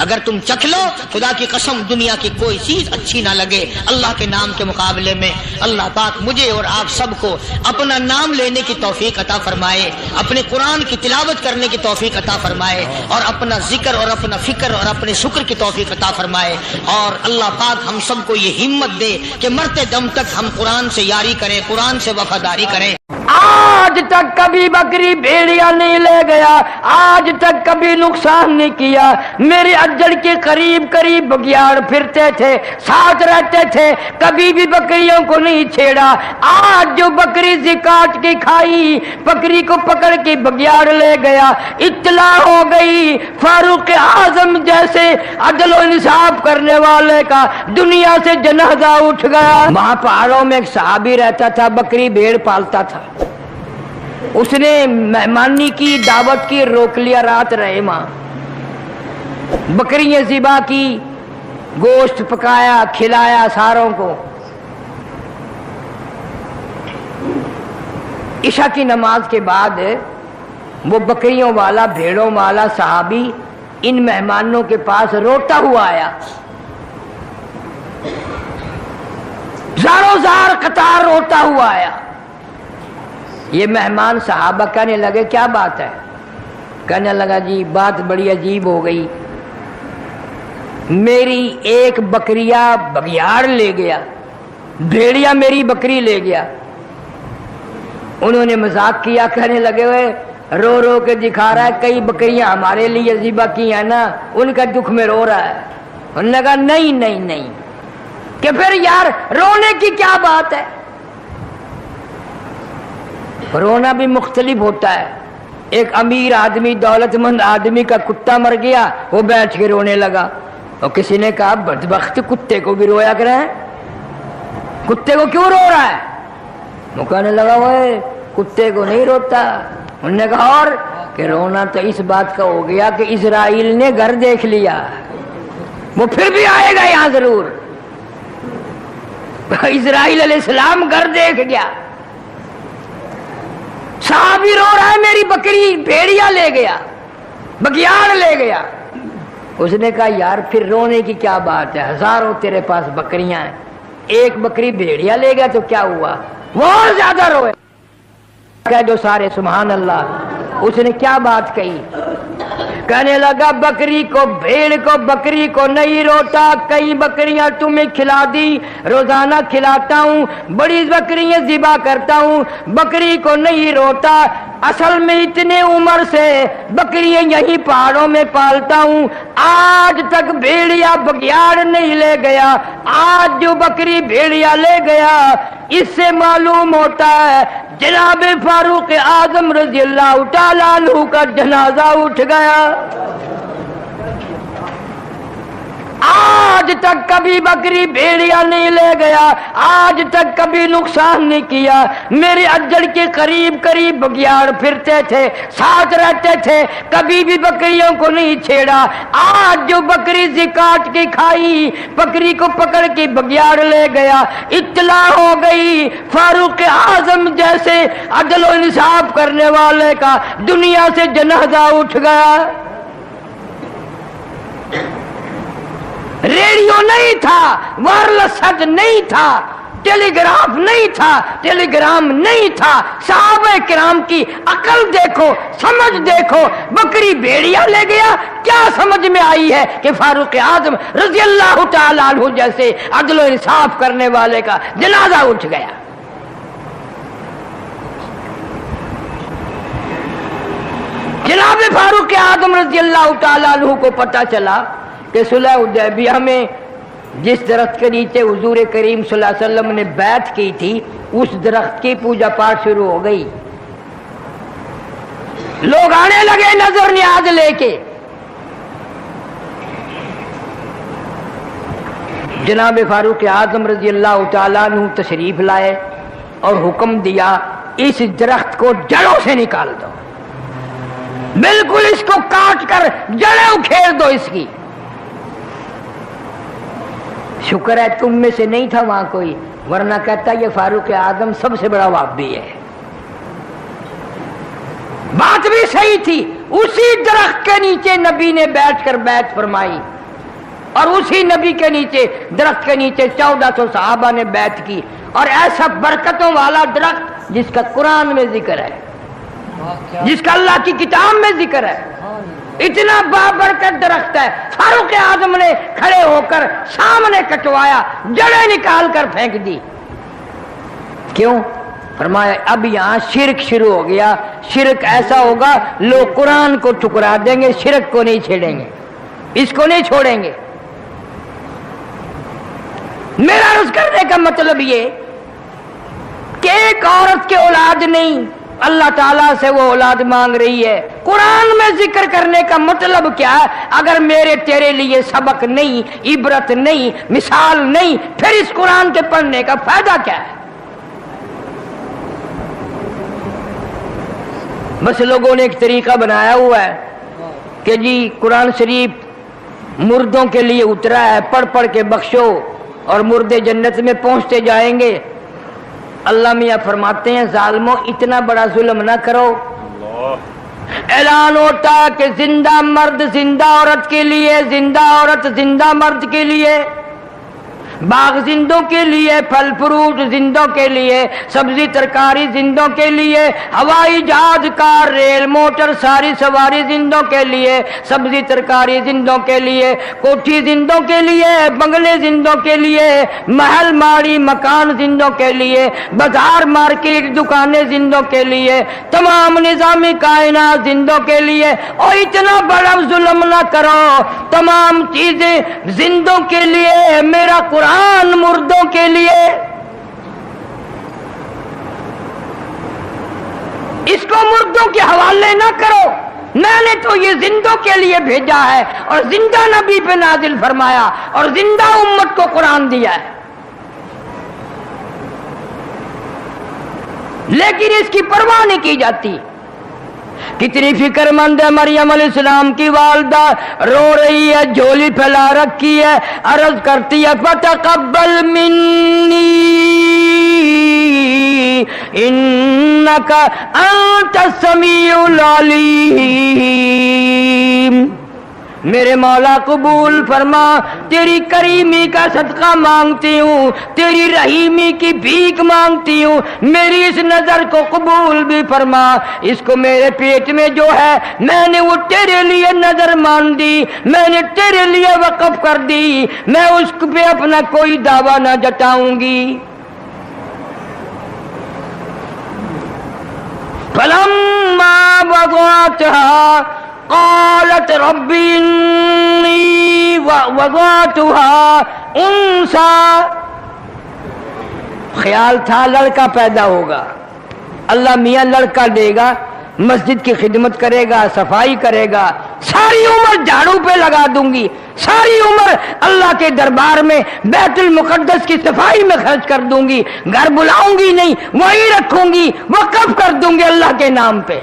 [SPEAKER 1] اگر تم چکھ لو خدا کی قسم دنیا کی کوئی چیز اچھی نہ لگے اللہ کے نام کے مقابلے میں۔ اللہ پاک مجھے اور آپ سب کو اپنا نام لینے کی توفیق عطا فرمائے، اپنے قرآن کی تلاوت کرنے کی توفیق عطا فرمائے، اور اپنا ذکر اور اپنا فکر اور اپنے شکر کی توفیق عطا فرمائے، اور اللہ پاک ہم سب کو یہ ہمت دے کہ مرتے دم تک ہم قرآن سے یاری کریں، قرآن سے وفاداری کریں۔
[SPEAKER 2] آج تک کبھی بکری بھیڑیا نہیں لے گیا، آج تک کبھی نقصان نہیں کیا، میرے اجڑ کے قریب قریب بگیاڑ پھرتے تھے، ساتھ رہتے تھے، کبھی بھی بکریوں کو نہیں چھیڑا۔ آج جو بکری سے کاٹ کے کھائی، بکری کو پکڑ کے بگیاڑ لے گیا، اطلاع ہو گئی فاروق اعظم جیسے عدل و انصاف کرنے والے کا دنیا سے جنازہ اٹھ گیا۔ وہاں پہاڑوں میں ایک صحابی رہتا تھا، بکری بھیڑ پالتا تھا، اس نے مہمانی کی، دعوت کی، روک لیا، رات رہے وہاں، بکریاں ذبح کی، گوشت پکایا، کھلایا ساروں کو۔ عشاء کی نماز کے بعد وہ بکریوں والا، بھیڑوں والا صحابی ان مہمانوں کے پاس روتا ہوا آیا، زاروں زار قطار روتا ہوا آیا۔ یہ مہمان صحابہ کہنے لگے کیا بات ہے؟ کہنے لگا جی بات بڑی عجیب ہو گئی، میری ایک بکریا بگیاڑ لے گیا، بھیڑیا میری بکری لے گیا۔ انہوں نے مذاق کیا، کہنے لگے ہوئے رو رو کے دکھا رہا ہے، کئی بکریاں ہمارے لیے ذبح کی ہیں نا، ان کا دکھ میں رو رہا ہے۔ انہوں نے کہا نہیں نہیں نہیں، کہ پھر یار رونے کی کیا بات ہے؟ رونا بھی مختلف ہوتا ہے۔ ایک امیر آدمی، دولت مند آدمی کا کتا مر گیا، وہ بیٹھ کے رونے لگا، اور کسی نے کہا بدبخت کتے کو بھی رویا کرے، کتے کو کیوں رو رہا ہے؟ وہ کہنے لگا وہ کتے کو نہیں روتا. انہوں نے کہا اور کہ رونا تو اس بات کا ہو گیا کہ اسرائیل نے گھر دیکھ لیا, وہ پھر بھی آئے گا یہاں ضرور. اسرائیل علیہ السلام گھر دیکھ گیا. صحابی رو رہا ہے میری بکری بھیڑیا لے گیا, بگیاڑ لے گیا. اس نے کہا یار پھر رونے کی کیا بات ہے, ہزاروں تیرے پاس بکریاں ہیں, ایک بکری بھیڑیا لے گیا تو کیا ہوا, وہ اور زیادہ روئے. کہہ دو سارے سبحان اللہ. اس نے کیا بات کہی, کہنے لگا بکری کو بھیڑ کو بکری کو نہیں روتا, کئی بکریاں تمہیں کھلا دی, روزانہ کھلاتا ہوں, بڑی بکریاں ذبح کرتا ہوں, بکری کو نہیں روتا. اصل میں اتنے عمر سے بکریاں یہی پہاڑوں میں پالتا ہوں, آج تک بھیڑیا بگیاڑ نہیں لے گیا. آج جو بکری بھیڑیا لے گیا اس سے معلوم ہوتا ہے جناب فاروق اعظم رضی اللہ تعالیٰ عنہ کا جنازہ اٹھ گیا. آج تک کبھی بکری بھیڑیا نہیں لے گیا, آج تک کبھی نقصان نہیں کیا. میرے اجڑ کے قریب قریب بگیاڑ پھرتے تھے, ساتھ رہتے تھے, کبھی بھی بکریوں کو نہیں چھیڑا. آج جو بکری کاٹ کے کھائی, بکری کو پکڑ کے بگیاڑ لے گیا. اطلاع ہو گئی فاروق اعظم جیسے عدل و انصاف کرنے والے کا دنیا سے جنازہ اٹھ گیا. ریڈیو نہیں تھا, وائرلیس سیٹ نہیں تھا, ٹیلی گراف نہیں تھا, ٹیلی گرام نہیں تھا. صحابہ کرام کی عقل دیکھو, سمجھ دیکھو. بکری بھیڑیا لے گیا, کیا سمجھ میں آئی ہے کہ فاروق اعظم رضی اللہ تعالیٰ عنہ جیسے عدل و انصاف کرنے والے کا جنازہ اٹھ گیا. جناب فاروق اعظم رضی اللہ تعالیٰ عنہ کو پتہ چلا کہ صلح حدیبیہ میں جس درخت کے نیچے حضور کریم صلی اللہ علیہ وسلم نے بیعت کی تھی اس درخت کی پوجا پاٹ شروع ہو گئی. لوگ آنے لگے نظر نیاز لے کے. جناب فاروق اعظم رضی اللہ تعالیٰ عنہ تشریف لائے اور حکم دیا اس درخت کو جڑوں سے نکال دو, بالکل اس کو کاٹ کر جڑیں اکھیڑ دو اس کی. شکر ہے تم میں سے نہیں تھا وہاں کوئی, ورنہ کہتا یہ فاروق اعظم سب سے بڑا وہابی ہے. بات بھی صحیح تھی. اسی درخت کے نیچے نبی نے بیٹھ کر بیعت فرمائی اور اسی نبی کے نیچے درخت کے نیچے 1400 صحابہ نے بیعت کی. اور ایسا برکتوں والا درخت جس کا قرآن میں ذکر ہے, جس کا اللہ کی کتاب میں ذکر ہے, اتنا بابرکت درخت ہے. فاروق اعظم نے کھڑے ہو کر سامنے کٹوایا, جڑیں نکال کر پھینک دی. کیوں؟ فرمایا اب یہاں شرک شروع ہو گیا. شرک ایسا ہوگا لوگ قرآن کو ٹکرا دیں گے, شرک کو نہیں چھیڑیں گے, اس کو نہیں چھوڑیں گے. میرا عرض کرنے کا مطلب یہ کہ ایک عورت کے اولاد نہیں, اللہ تعالیٰ سے وہ اولاد مانگ رہی ہے. قرآن میں ذکر کرنے کا مطلب کیا ہے؟ اگر میرے تیرے لیے سبق نہیں, عبرت نہیں, مثال نہیں, پھر اس قرآن کے پڑھنے کا فائدہ کیا ہے؟ بس لوگوں نے ایک طریقہ بنایا ہوا ہے کہ جی قرآن شریف مردوں کے لیے اترا ہے, پڑھ پڑھ کے بخشو اور مردے جنت میں پہنچتے جائیں گے. اللہ میاں فرماتے ہیں ظالموں اتنا بڑا ظلم نہ کرو. اعلان ہوتا کہ زندہ مرد زندہ عورت کے لیے, زندہ عورت زندہ مرد کے لیے, باغ زندوں کے لیے, پھل فروٹ زندوں کے لیے, سبزی ترکاری زندوں کے لیے, ہوائی جہاز کار ریل موٹر ساری سواری زندوں کے لیے, سبزی ترکاری زندوں کے لیے, کوٹھی زندوں کے لیے, بنگلے زندوں کے لیے, محل ماڑی مکان زندوں کے لیے, بازار مارکیٹ دکانیں زندوں کے لیے, تمام نظامی کائنات زندوں کے لیے. اور اتنا بڑا ظلم نہ کرو, تمام چیزیں زندوں کے لیے, میرا قرآن مردوں کے لیے. اس کو مردوں کے حوالے نہ کرو, میں نے تو یہ زندوں کے لیے بھیجا ہے اور زندہ نبی پہ نازل فرمایا اور زندہ امت کو قرآن دیا ہے.
[SPEAKER 1] لیکن اس کی پرواہ نہیں کی جاتی. کتنی فکر مند ہے مریم علیہ السلام کی والدہ, رو رہی ہے, جھولی پھیلا رکھی ہے, عرض کرتی ہے فتقبل منی انک انت السمیع العلیم, میرے مولا قبول فرما, تیری کریمی کا صدقہ مانگتی ہوں, تیری رحیمی کی بھیک مانگتی ہوں, میری اس نظر کو قبول بھی فرما. اس کو میرے پیٹ میں جو ہے میں نے وہ تیرے لیے نظر مان دی, میں نے تیرے لیے وقف کر دی, میں اس پہ اپنا کوئی دعویٰ نہ جتاؤں گی. فلما وضعتها قالت رب انی وضعتها انثى, خیال تھا لڑکا پیدا ہوگا, اللہ میاں لڑکا دے گا, مسجد کی خدمت کرے گا, صفائی کرے گا, ساری عمر جھاڑو پہ لگا دوں گی, ساری عمر اللہ کے دربار میں بیت المقدس کی صفائی میں خرچ کر دوں گی, گھر بلاؤں گی نہیں, وہی رکھوں گی, وقف کر دوں گی اللہ کے نام پہ.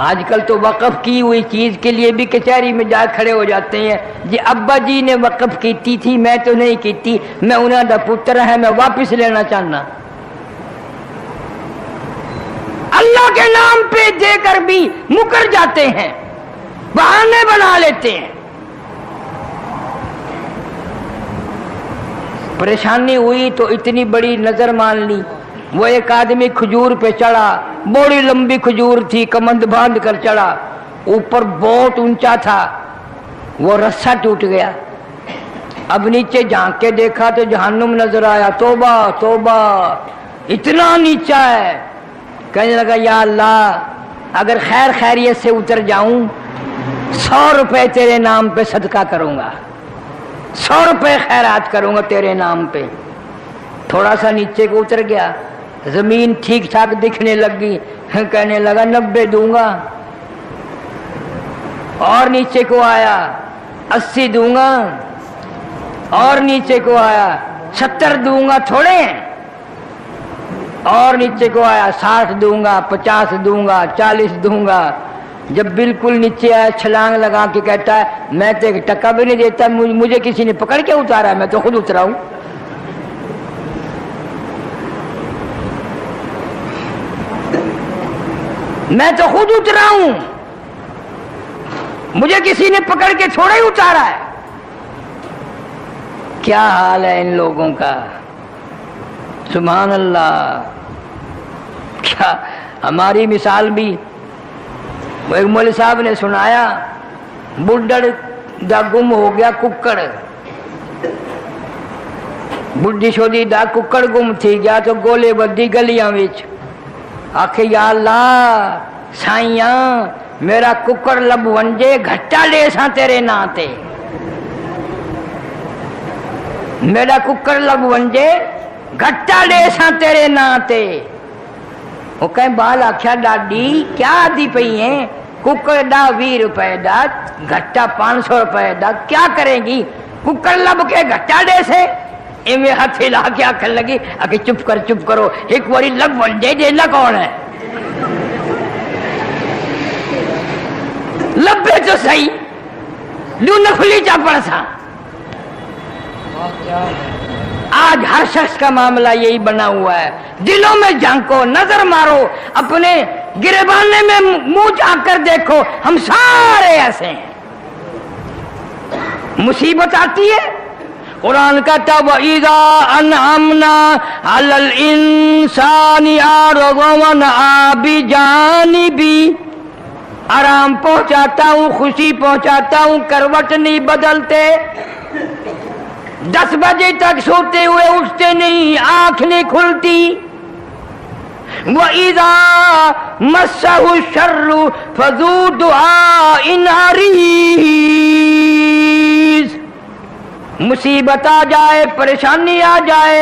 [SPEAKER 1] آج کل تو وقف کی ہوئی چیز کے لیے بھی کچہری میں جا کھڑے ہو جاتے ہیں, جی ابا جی نے وقف کیتی تھی, میں تو نہیں کیتی, میں انہاں دا پتر ہے, میں واپس لینا چاہنا. اللہ کے نام پہ دے کر بھی مکر جاتے ہیں, بہانے بنا لیتے ہیں. پریشانی ہوئی تو اتنی بڑی نظر مان لی. وہ ایک آدمی کھجور پہ چڑھا, بڑی لمبی کھجور تھی, کمند باندھ کر چڑھا, اوپر بہت اونچا تھا, وہ رسا ٹوٹ گیا. اب نیچے جھانک کے دیکھا تو جہنم نظر آیا. توبہ توبہ, اتنا نیچا ہے. کہنے لگا یا اللہ, اگر خیر خیریت سے اتر جاؤں 100 روپے تیرے نام پہ صدقہ کروں گا, 100 روپے خیرات کروں گا تیرے نام پہ. تھوڑا سا نیچے کو اتر گیا, زمین ٹھیک ٹھاک دکھنے لگی, کہنے لگا 90 دوں گا. اور نیچے کو آیا 80 دوں گا, اور نیچے کو آیا 70 دوں گا, تھوڑے ہیں. اور نیچے کو آیا 60 دوں گا, 50 دوں گا, 40 دوں گا. جب بالکل نیچے آیا چھلانگ لگا کے کہتا ہے میں تو 1 ٹکا بھی نہیں دیتا, مجھے کسی نے پکڑ کے اتارا ہے, میں تو خود اترا ہوں. میں تو خود اترا ہوں, مجھے کسی نے پکڑ کے تھوڑا ہی اتارا ہے. کیا حال ہے ان لوگوں کا, سبحان اللہ. کیا ہماری مثال بھی, وہ ایک مولوی صاحب نے سنایا, بڈڑ دا گم ہو گیا ککڑ, بڈھی شودی دا ککڑ گم تھی گیا تو گولے بدی گلیاں وچ. آخے یا اللہ سائیاں میرا ککڑ لب ونجے, گھٹا لے ساں تیرے نا تے, میرا ککڑ لب ونجے, گھٹا لے ساں تیرے نا تے. وہ کہیں بال آخیا ڈاڈی کیا آدھی پئی ہیں, ککڑ دا 20 روپے دا, گھٹا 500 روپے دا, کیا کریں گی, ککڑ لب کے گھٹا لے سے. ایویں ہاتھ ہلا کے آخر لگی کہ چپ کرو, ایک باری لب ونجے دینا کون ہے, لبے تو صحیح, لو نفلی چا پڑسا. آج ہر شخص کا معاملہ یہی بنا ہوا ہے. دلوں میں جھانکو, نظر مارو, اپنے گریبانے میں منہ جھانک کر دیکھو, ہم سارے ایسے ہیں. مصیبت آتی ہے, قرآن کہتا وَإِذَا أَنْعَمْنَا عَلَى الْإِنسَانِ أَعْرَضَ وَنَأَىٰ بِجَانِبِهِ, آرام پہنچاتا ہوں, خوشی پہنچاتا ہوں, کروٹ نہیں بدلتے, 10 بجے تک سوتے ہوئے اٹھتے نہیں, آنکھ نہیں کھلتی. وَإِذَا مَسَّهُ الشَّرُّ فَذُو دُعَاءٍ عَرِيضٍ, مصیبت آ جائے, پریشانی آ جائے,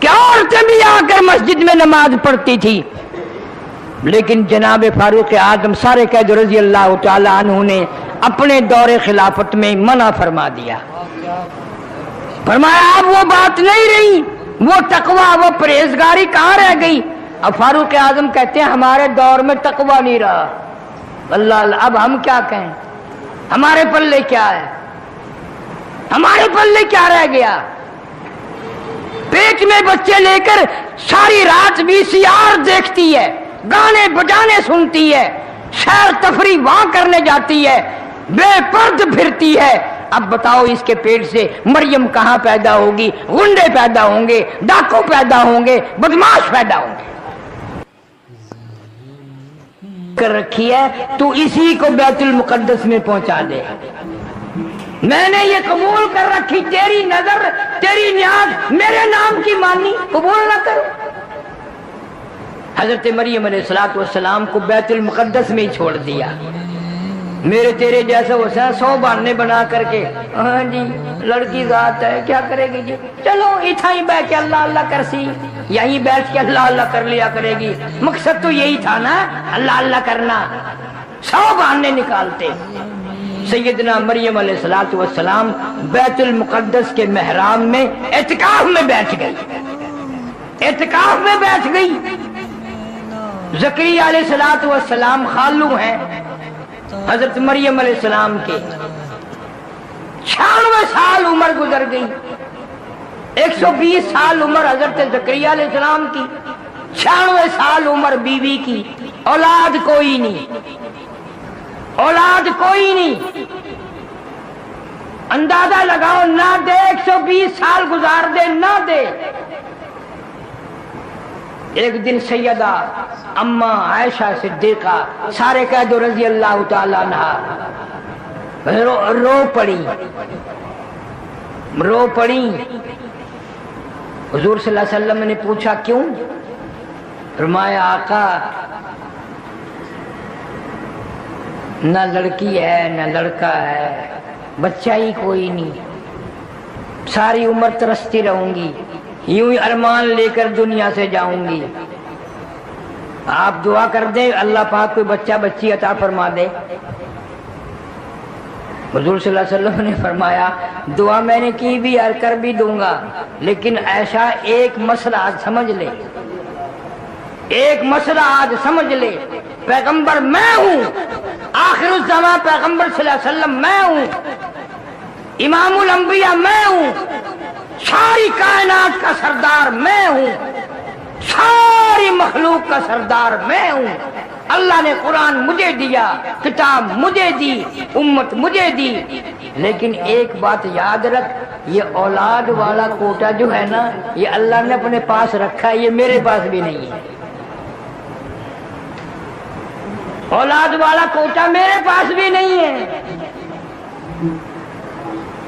[SPEAKER 2] کہ عورتیں بھی آ کر مسجد میں نماز پڑھتی تھی، لیکن جناب فاروق اعظم سارے قید رضی اللہ تعالی عنہ نے اپنے دور خلافت میں منع فرما دیا، فرمایا اب وہ بات نہیں رہی، وہ تقوی وہ پرہیزگاری کہاں رہ گئی؟ اب فاروق اعظم کہتے ہیں ہمارے دور میں تقوی نہیں رہا، اللہ اللہ، اب ہم کیا کہیں، ہمارے پلے کیا ہے، ہمارے پلے کیا رہ گیا؟ پیٹ میں بچے لے کر ساری رات VCR دیکھتی ہے، گانے بجانے سنتی ہے، سیر تفریح وہاں کرنے جاتی ہے، بے پرد پھرتی ہے۔ اب بتاؤ اس کے پیٹ سے مریم کہاں پیدا ہوگی؟ غنڈے پیدا ہوں گے، ڈاکو پیدا ہوں گے، بدماش پیدا ہوں گے۔ کر رکھی ہے تو اسی کو بیت المقدس میں پہنچا دے۔ میں نے یہ قبول کر رکھی، تیری نظر تیری نیاز میرے نام کی مانی، قبول نہ کرو۔ حضرت مریم علیہ السلام کو بیت المقدس میں ہی چھوڑ دیا۔ میرے تیرے جیسا حسین 100 بہانے بنا کر کے، ہاں جی لڑکی ذات ہے کیا کرے گی جی، چلو اتھا ہی بیٹھ کے اللہ اللہ کرسی، یہیں بیٹھ کے اللہ اللہ کر لیا کرے گی، مقصد تو یہی تھا نا اللہ اللہ کرنا، 100 بہانے نکالتے۔ سیدنا مریم علیہ السلام بیت المقدس کے محراب میں اعتکاف میں بیٹھ گئی، اعتکاف میں بیٹھ گئی۔ زکریا علیہ السلام خالو ہیں حضرت مریم علیہ السلام کے، 96 سال عمر گزر گئی، 120 سال عمر حضرت زکریا علیہ السلام کی، 96 سال عمر بیوی کی، اولاد کوئی نہیں، اولاد کوئی نہیں۔ اندازہ لگاؤ، نہ دے 120 سال گزار دے نہ دے۔ ایک دن سیدہ اما عائشہ صدیقہ سارے قید رضی اللہ تعالی عنہ رو پڑی حضور صلی اللہ علیہ وسلم نے پوچھا کیوں؟ فرمایا آقا نہ لڑکی ہے نہ لڑکا ہے، بچہ ہی کوئی نہیں، ساری عمر ترستی رہوں گی، یوں ہی ارمان لے کر دنیا سے جاؤں گی، آپ دعا کر دیں اللہ پاک کوئی بچہ بچی عطا فرما دے۔ حضور صلی اللہ علیہ وسلم نے فرمایا دعا میں نے کی بھی اور کر بھی دوں گا، لیکن ایسا ایک مسئلہ آج سمجھ لے، ایک مسئلہ آج سمجھ لے، پیغمبر میں ہوں، آخر الزمان پیغمبر صلی اللہ علیہ وسلم میں ہوں، امام الانبیاء میں ہوں، ساری کائنات کا سردار میں ہوں، ساری مخلوق کا سردار میں ہوں، اللہ نے قرآن مجھے دیا، کتاب مجھے دی، امت مجھے دی، لیکن ایک بات یاد رکھ، یہ اولاد والا کوٹا جو ہے نا یہ اللہ نے اپنے پاس رکھا ہے، یہ میرے پاس بھی نہیں ہے۔ اولاد والا کوٹا میرے پاس بھی نہیں ہے،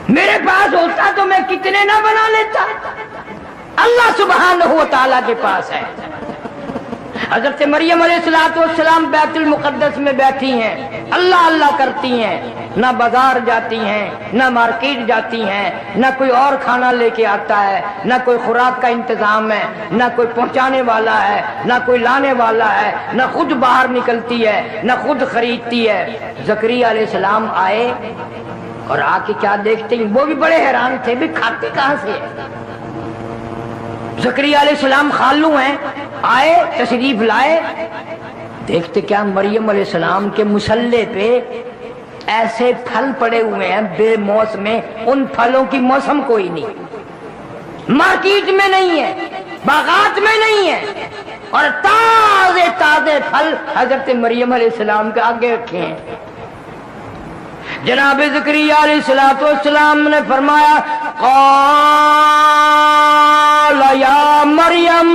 [SPEAKER 2] میرے پاس ہوتا تو میں کتنے نہ بنا لیتا، اللہ سبحانہ و تعالیٰ کے پاس ہے۔ حضرت مریم علیہ السلام بیت المقدس میں بیٹھی ہیں، اللہ اللہ کرتی ہیں، نہ بازار جاتی ہیں، نہ مارکیٹ جاتی ہیں، نہ کوئی اور کھانا لے کے آتا ہے، نہ کوئی خوراک کا انتظام ہے، نہ کوئی پہنچانے والا ہے، نہ کوئی لانے والا ہے، نہ خود باہر نکلتی ہے، نہ خود خریدتی ہے۔ زکریا علیہ السلام آئے اور آ کے کیا دیکھتے ہیں، وہ بھی بڑے حیران تھے، بھی کھاتے کہاں سے؟ زکریا علیہ السلام خالو ہیں، آئے تشریف لائے، دیکھتے کیا مریم علیہ السلام کے مصلے پہ ایسے پھل پڑے ہوئے ہیں بے موسم میں، ان پھلوں کی موسم کوئی نہیں، مارکیٹ میں نہیں ہے، باغات میں نہیں ہے، اور تازے تازے پھل حضرت مریم علیہ السلام کے آگے رکھے ہیں۔ جناب زکریا علیہ السلام نے فرمایا قال یا مریم،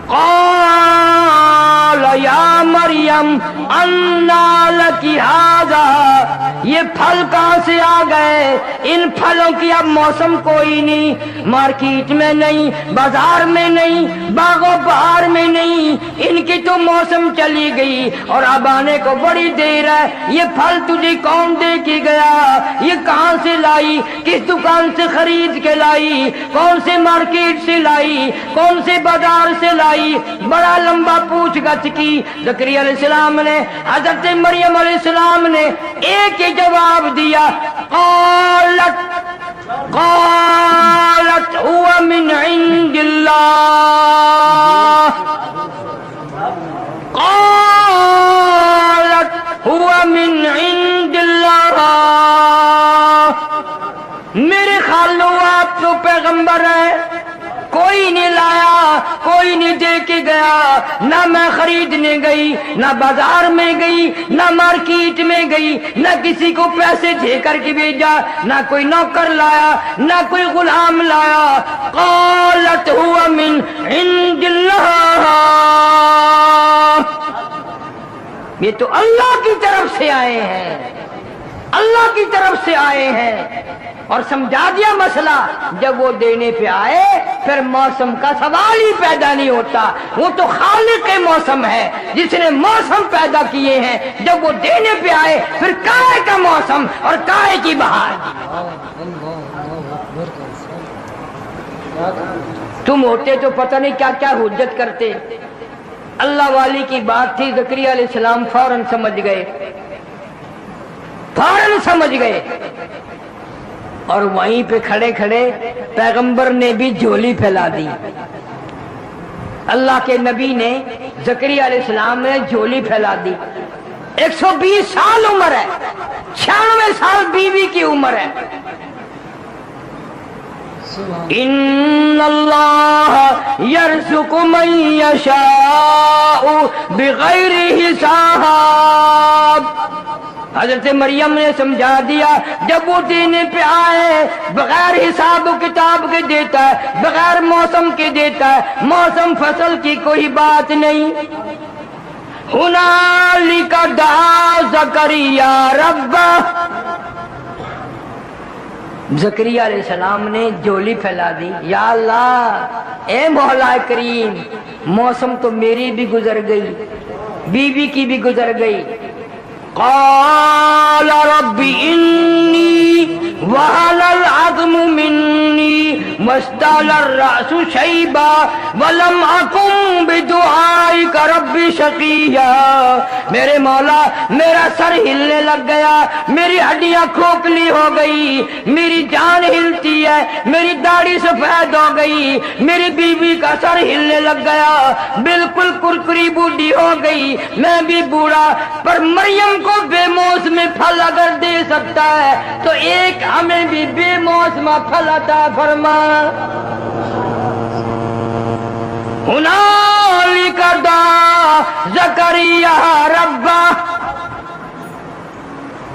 [SPEAKER 2] قال یا مریم انا لکی ھذا
[SPEAKER 1] یہ پھل کہاں سے آ گئے؟ ان پھلوں کی اب موسم کوئی نہیں، مارکیٹ میں نہیں، بازار میں نہیں، باغ و بہار میں نہیں، ان کی تو موسم چلی گئی اور اب آنے کو بڑی دیر ہے۔ یہ پھل تجھے کون دے کے گیا؟ یہ کہاں سے لائی؟ کس دکان سے خرید کے لائی؟ کون سے مارکیٹ سے لائی؟ کون سے بازار سے لائی؟ بڑا لمبا پوچھ گچھ کی۔ زکریا علیہ السلام نے، حضرت مریم علیہ السلام نے ایک ہی جواب دیا، قالت هو من عند اللہ، قالت هو من عند اللہ۔ میرے خالو آپ تو پیغمبر ہیں، کوئی نہیں لایا، کوئی نہیں دے کے گیا، نہ میں خریدنے گئی، نہ بازار میں گئی، نہ مارکیٹ میں گئی، نہ کسی کو پیسے دے کر کے بھیجا، نہ کوئی نوکر لایا، نہ کوئی غلام لایا۔ قالت هو من عند اللہ، یہ تو اللہ کی طرف سے آئے ہیں، اللہ کی طرف سے آئے ہیں۔ اور سمجھا دیا مسئلہ، جب وہ دینے پہ آئے پھر موسم کا سوال ہی پیدا نہیں ہوتا، وہ تو خالق موسم ہے جس نے موسم پیدا کیے ہیں۔ جب وہ دینے پہ آئے پھر کائے کا موسم اور کائے کی بہار۔ تم ہوتے تو پتہ نہیں کیا کیا حجت کرتے۔ اللہ والی کی بات تھی، زکریا علیہ السلام فوراً سمجھ گئے، فوراً سمجھ گئے، اور وہیں پہ کھڑے کھڑے پیغمبر نے بھی جھولی پھیلا دی۔ اللہ کے نبی نے، زکریا علیہ السلام نے جھولی پھیلا دی۔ 120 سال عمر ہے، 96 سال بیوی کی عمر ہے۔ ان اللہ یرزق من یشاء بغیر حساب۔ حضرت مریم نے سمجھا دیا، جب وہ دینے پہ آئے بغیر حساب و کتاب کے دیتا ہے، بغیر موسم کے دیتا ہے، موسم فصل کی کوئی بات نہیں۔ ہنالک دعا زکریا ربہ، زکریا علیہ السلام نے جھولی پھیلا دی، یا اللہ اے مولا کریم، موسم تو میری بھی گزر گئی، بیوی کی بھی گزر گئی۔ قال رب انی وهن العظم منی واشتعل الرأس شیبا ولم اکن بدعائک رب شقیا۔ میرے مولا میرا سر ہلنے لگ گیا، میری ہڈیاں کھوکھلی ہو گئی، میری جان ہلتی ہے، میری داڑھی سفید ہو گئی، میری بیوی کا سر ہلنے لگ گیا، بالکل کرکری بوڑھی ہو گئی، میں بھی بوڑھا۔ پر مریم کو بے موسم پھل اگر دے سکتا ہے تو ایک ہمیں بھی بے موسم پھل عطا فرما۔ ہنالک دعا زکریا ربہ،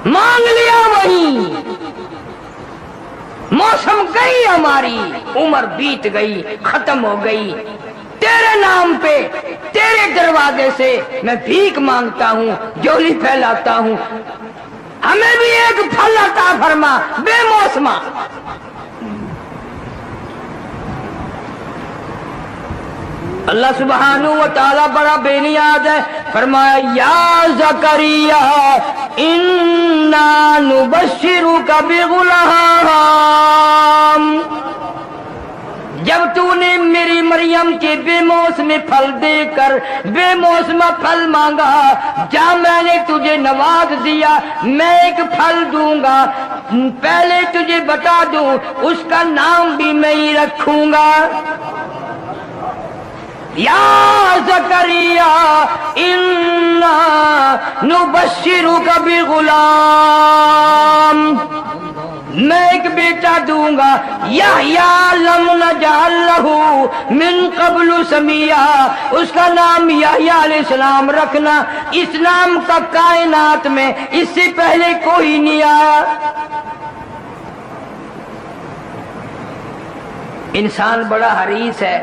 [SPEAKER 1] مانگ لیا وہیں، موسم گئی، ہماری عمر بیت گئی، ختم ہو گئی، تیرے نام پہ تیرے دروازے سے میں بھیک مانگتا ہوں، جھولی پھیلاتا ہوں، ہمیں بھی ایک پھل عطا فرما بے موسمہ۔ اللہ سبحانہ و تعالی بڑا بے نیاز ہے، فرمایا یا زکریا انا نبشرک بغلام۔ جب تو نے میری مریم کے بے موسم پھل دے کر بے موسم پھل مانگا، جا میں نے تجھے نواز دیا، میں ایک پھل دوں گا، پہلے تجھے بتا دوں اس کا نام بھی میں ہی رکھوں گا۔ یا زکریا انا نبشرک بغلام، میں ایک بیٹا دوں گا، یحییٰ لم نجعل لہ من قبل سمیہ، اس کا نام یحییٰ علیہ السلام رکھنا، اس نام کا کائنات میں اس سے پہلے کوئی نہیں آیا۔ انسان بڑا حریص ہے،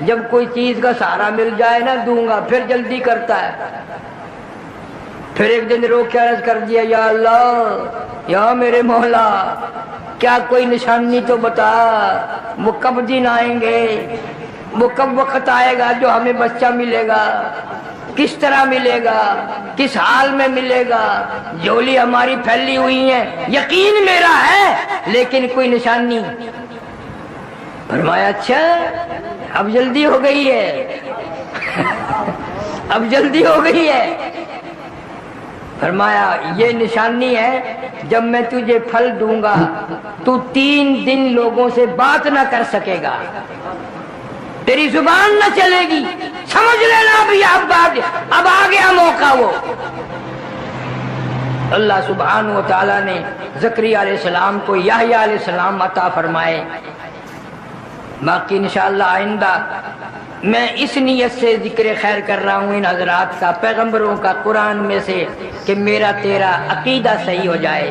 [SPEAKER 1] جب کوئی چیز کا سہارا مل جائے نا دوں گا، پھر جلدی کرتا ہے۔
[SPEAKER 2] پھر ایک دن رو کے عرض کر دیا یا اللہ یا میرے مولا کیا کوئی نشانی تو بتا، وہ کب دن آئیں گے، وہ کب وقت آئے گا جو ہمیں بچہ ملے گا، کس طرح ملے گا، کس حال میں ملے گا، جھولی ہماری پھیلی ہوئی ہے، یقین میرا ہے لیکن کوئی نشانی۔ فرمایا اچھا اب جلدی ہو گئی ہے اب جلدی ہو گئی ہے۔ فرمایا یہ نشانی ہے جب میں تجھے پھل دوں گا تو 3 دن لوگوں سے بات نہ کر سکے گا، تیری زبان نہ چلے گی، سمجھ لینا بھی اب آ گیا موقع۔ وہ اللہ سبحانہ و تعالیٰ نے زکریا علیہ السلام کو یحییٰ علیہ السلام عطا فرمائے۔ باقی انشاءاللہ آئندہ میں اس نیت سے ذکر خیر کر رہا ہوں ان حضرات کا، پیغمبروں کا، قرآن میں سے، کہ میرا تیرا عقیدہ صحیح ہو جائے،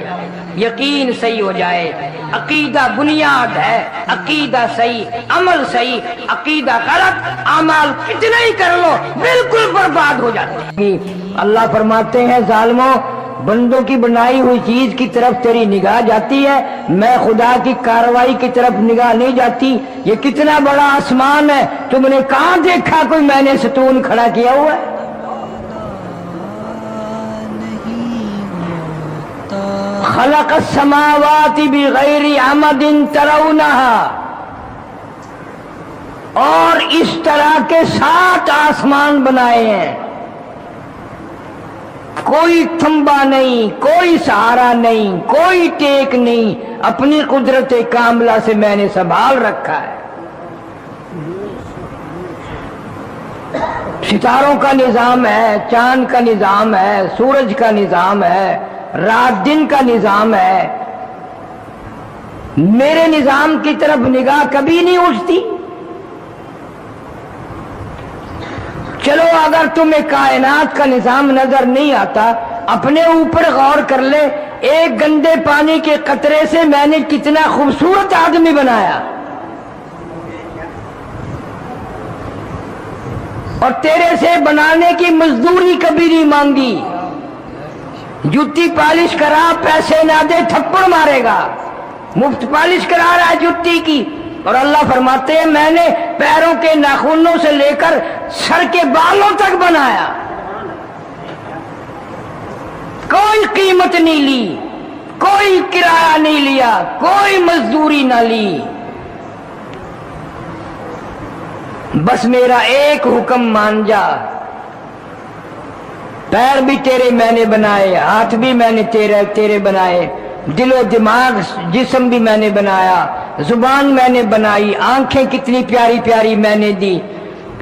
[SPEAKER 2] یقین صحیح ہو جائے۔ عقیدہ بنیاد ہے، عقیدہ صحیح، عمل صحیح، عقیدہ غلط، اعمال کتنے ہی کر لو بالکل برباد ہو جاتے ہیں۔ اللہ فرماتے ہیں ظالموں بندوں کی بنائی ہوئی چیز کی طرف تیری نگاہ جاتی ہے، میں خدا کی کارروائی کی طرف نگاہ نہیں جاتی۔ یہ کتنا بڑا آسمان ہے، تم نے کہاں دیکھا کوئی میں نے ستون کھڑا کیا ہوا ہے؟ خلق السماوات بغیر عمد ترونها، اور اس طرح کے 7 آسمان بنائے ہیں، کوئی تھمبا نہیں، کوئی سہارا نہیں، کوئی ٹیک نہیں، اپنی قدرت کاملہ سے میں نے سنبھال رکھا ہے۔ ستاروں کا نظام ہے، چاند کا نظام ہے، سورج کا نظام ہے، رات دن کا نظام ہے، میرے نظام کی طرف نگاہ کبھی نہیں اٹھتی۔ چلو اگر تمہیں کائنات کا نظام نظر نہیں آتا، اپنے اوپر غور کر لے، ایک گندے پانی کے قطرے سے میں نے کتنا خوبصورت آدمی بنایا، اور تیرے سے بنانے کی مزدوری کبھی نہیں مانگی۔ جوتی پالش کرا، پیسے نہ دے تھپڑ مارے گا، مفت پالش کرا رہا ہے جوتی کی۔ اور اللہ فرماتے ہیں میں نے پیروں کے ناخنوں سے لے کر سر کے بالوں تک بنایا، کوئی قیمت نہیں لی، کوئی کرایہ نہیں لیا، کوئی مزدوری نہ لی، بس میرا ایک حکم مان جا۔ پیر بھی تیرے میں نے بنائے، ہاتھ بھی میں نے تیرے بنائے، دل و دماغ جسم بھی میں نے بنایا، زبان میں نے بنائی، آنکھیں کتنی پیاری پیاری میں نے دی۔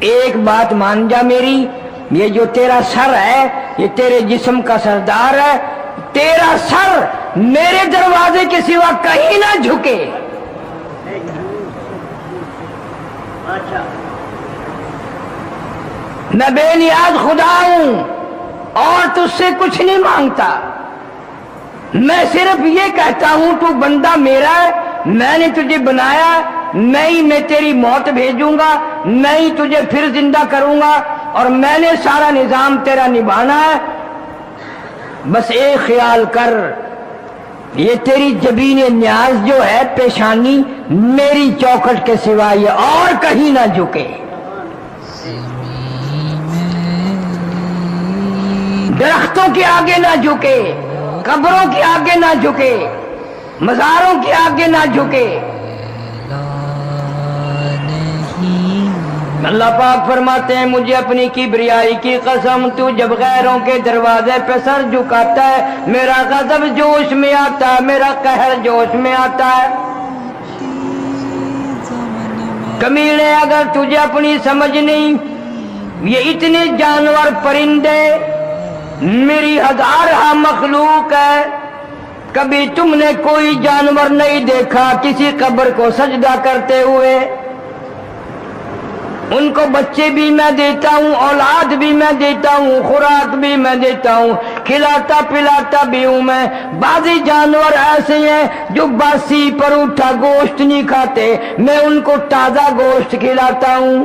[SPEAKER 2] ایک بات مان جا میری، یہ جو تیرا سر ہے یہ تیرے جسم کا سردار ہے، تیرا سر میرے دروازے کے سوا کہیں نہ جھکے۔ میں بے نیاز خدا ہوں اور تجھ سے کچھ نہیں مانگتا، میں صرف یہ کہتا ہوں تو بندہ میرا ہے، میں نے تجھے بنایا، میں تیری موت بھیجوں گا، میں ہی تجھے پھر زندہ کروں گا، اور میں نے سارا نظام تیرا نبھانا ہے۔ بس ایک خیال کر، یہ تیری جبین نیاز جو ہے پیشانی میری چوکھٹ کے سوا یہ اور کہیں نہ جھکے، درختوں کے آگے نہ جھکے، قبروں کے آگے نہ جھکے، مزاروں کے آگے نہ جھکے۔ اللہ پاک فرماتے ہیں مجھے اپنی کبریائی کی قسم، تو جب غیروں کے دروازے پہ سر جھکاتا ہے میرا غضب جوش میں آتا ہے، میرا قہر جوش میں آتا ہے۔ کمینے اگر تجھے اپنی سمجھ نہیں، یہ اتنے جانور پرندے میری ہزارہ مخلوق ہے، کبھی تم نے کوئی جانور نہیں دیکھا کسی قبر کو سجدہ کرتے ہوئے؟ ان کو بچے بھی میں دیتا ہوں، اولاد بھی میں دیتا ہوں، خوراک بھی میں دیتا ہوں، کھلاتا پلاتا بھی ہوں میں۔ بعضی جانور ایسے ہیں جو باسی پر اٹھا گوشت نہیں کھاتے، میں ان کو تازہ گوشت کھلاتا ہوں۔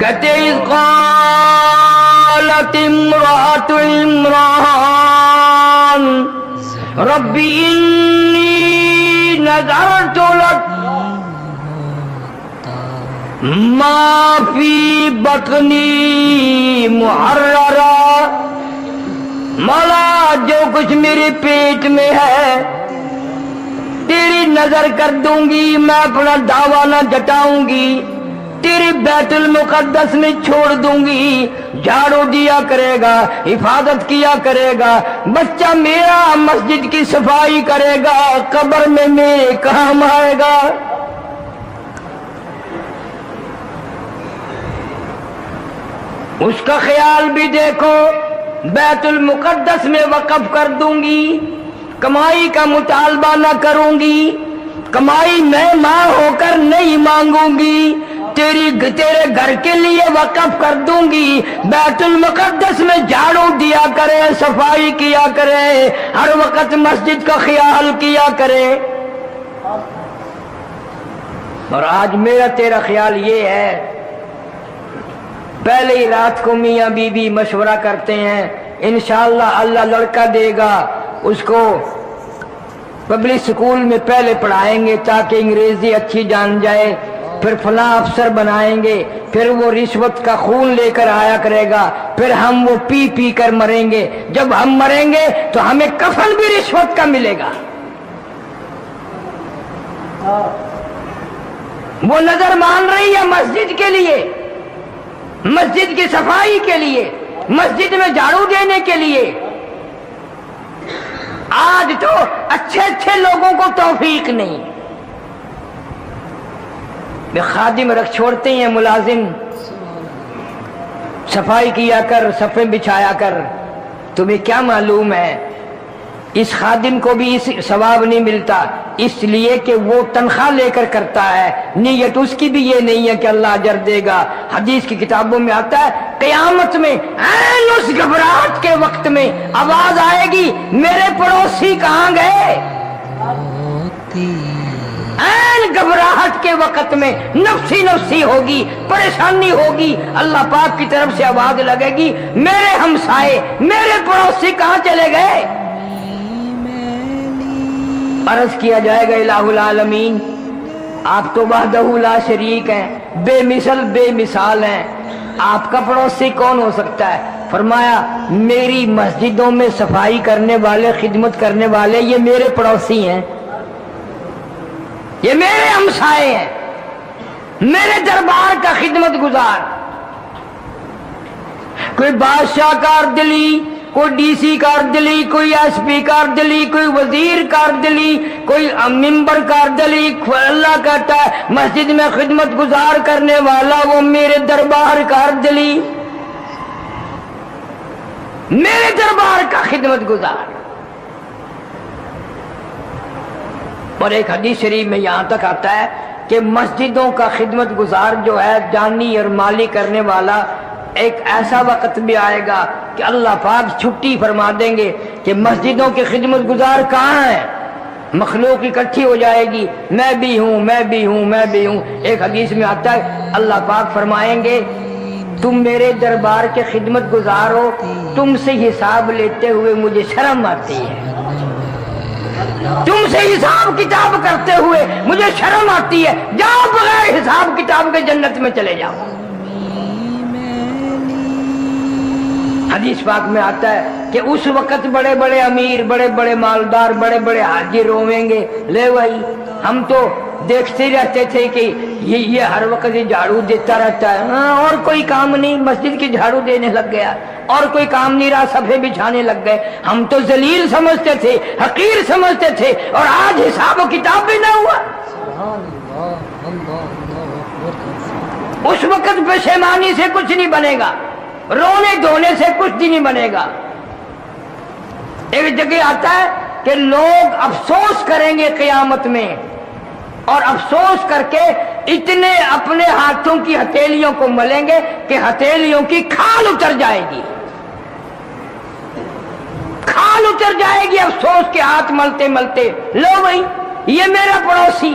[SPEAKER 2] کہتے قالت امرأة عمران ربی انی نذرت لک ما فی بطنی محررا، مولا جو کچھ میرے پیٹ میں ہے تیری نظر کر دوں گی، میں اپنا دعویٰ نہ جٹاؤں گی، تیری بیت المقدس میں چھوڑ دوں گی، جھاڑو دیا کرے گا، حفاظت کیا کرے گا، بچہ میرا مسجد کی صفائی کرے گا، قبر میں میرے کام آئے گا۔ اس کا خیال بھی دیکھو، بیت المقدس میں وقف کر دوں گی، کمائی کا مطالبہ نہ کروں گی، کمائی میں ماں ہو کر نہیں مانگوں گی، تیرے گھر کے لیے وقف کر دوں گی، بیت المقدس میں جھاڑو دیا کرے، صفائی کیا کرے، ہر وقت مسجد کا خیال کیا کرے۔ اور آج میرا تیرا خیال یہ ہے، پہلے ہی رات کو میاں بی بی مشورہ کرتے ہیں انشاءاللہ اللہ لڑکا دے گا، اس کو پبلک سکول میں پہلے پڑھائیں گے تاکہ انگریزی اچھی جان جائے، پھر فلاں افسر بنائیں گے، پھر وہ رشوت کا خون لے کر آیا کرے گا، پھر ہم وہ پی پی کر مریں گے، جب ہم مریں گے تو ہمیں کفن بھی رشوت کا ملے گا۔ وہ نظر مان رہی ہے مسجد کے لیے، مسجد کی صفائی کے لیے، مسجد میں جھاڑو دینے کے لیے۔ آج تو اچھے اچھے لوگوں کو توفیق نہیں، خادم رکھ چھوڑتے ہیں، ملازم صفائی کیا کر، صفیں بچھایا کر، تمہیں کیا معلوم ہے اس خادم کو بھی اس ثواب نہیں ملتا، اس لیے کہ وہ تنخواہ لے کر کرتا ہے، نیت اس کی بھی یہ نہیں ہے کہ اللہ اجر دے گا۔ حدیث کی کتابوں میں آتا ہے قیامت میں عین اس گھبراہٹ کے وقت میں آواز آئے گی میرے پڑوسی کہاں گئے، عین گھبراہٹ کے وقت میں نفسی نفسی ہوگی، پریشانی ہوگی، اللہ پاک کی طرف سے آواز لگے گی میرے ہمسائے، میرے پڑوسی کہاں چلے گئے۔ عرض کیا جائے گا الہ العالمین آپ تو وحدہ لا شریک ہیں، بے مثل بے مثال ہیں، آپ کا پڑوسی کون ہو سکتا ہے؟ فرمایا میری مسجدوں میں صفائی کرنے والے، خدمت کرنے والے یہ میرے پڑوسی ہیں، یہ میرے ہمسائے ہیں، میرے دربار کا خدمت گزار۔ کوئی بادشاہ کار دلی، کوئی ڈی سی کار دلی، کوئی ایس پی کار دلی، کوئی وزیر کار دلی، کوئی ممبر کار دلی، اللہ کہتا ہے مسجد میں خدمت گزار کرنے والا وہ میرے دربار کار دلی، میرے دربار کا خدمت گزار۔ اور ایک حدیث شریف میں یہاں تک آتا ہے کہ مسجدوں کا خدمت گزار جو ہے جانی اور مالی کرنے والا، ایک ایسا وقت بھی آئے گا کہ اللہ پاک چھٹی فرما دیں گے کہ مسجدوں کے خدمت گزار کہاں ہیں، مخلوق اکٹھی ہو جائے گی، میں بھی ہوں میں بھی ہوں میں بھی ہوں۔ ایک حدیث میں آتا ہے اللہ پاک فرمائیں گے تم میرے دربار کے خدمت گزار ہو، تم سے حساب لیتے ہوئے مجھے شرم آتی ہے، تم سے حساب کتاب کرتے ہوئے مجھے شرم آتی ہے، جاؤ بغیر حساب کتاب کے جنت میں چلے جاؤ۔ حدیث پاک میں آتا ہے کہ اس وقت بڑے بڑے امیر، بڑے بڑے مالدار، بڑے بڑے حاجی رویں گے، لے بھائی ہم تو دیکھتے رہتے تھے کہ یہ ہر وقت یہ جھاڑو دیتا رہتا ہے، اور کوئی کام نہیں، مسجد کی جھاڑو دینے لگ گیا، اور کوئی کام نہیں رہا، صفحے بچھانے لگ گئے، ہم تو ذلیل سمجھتے تھے، حقیر سمجھتے تھے، اور آج حساب و کتاب بھی نہ ہوا۔ اس وقت پشیمانی سے کچھ نہیں بنے گا، رونے دھونے سے کچھ بھی نہیں بنے گا۔ ایک جگہ آتا ہے کہ لوگ افسوس کریں گے قیامت میں، اور افسوس کر کے اتنے اپنے ہاتھوں کی ہتھیلیوں کو ملیں گے کہ ہتھیلیوں کی کھال اتر جائے گی، کھال اتر جائے گی افسوس کے ہاتھ ملتے ملتے۔ لو بھائی یہ میرا پڑوسی،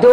[SPEAKER 2] 2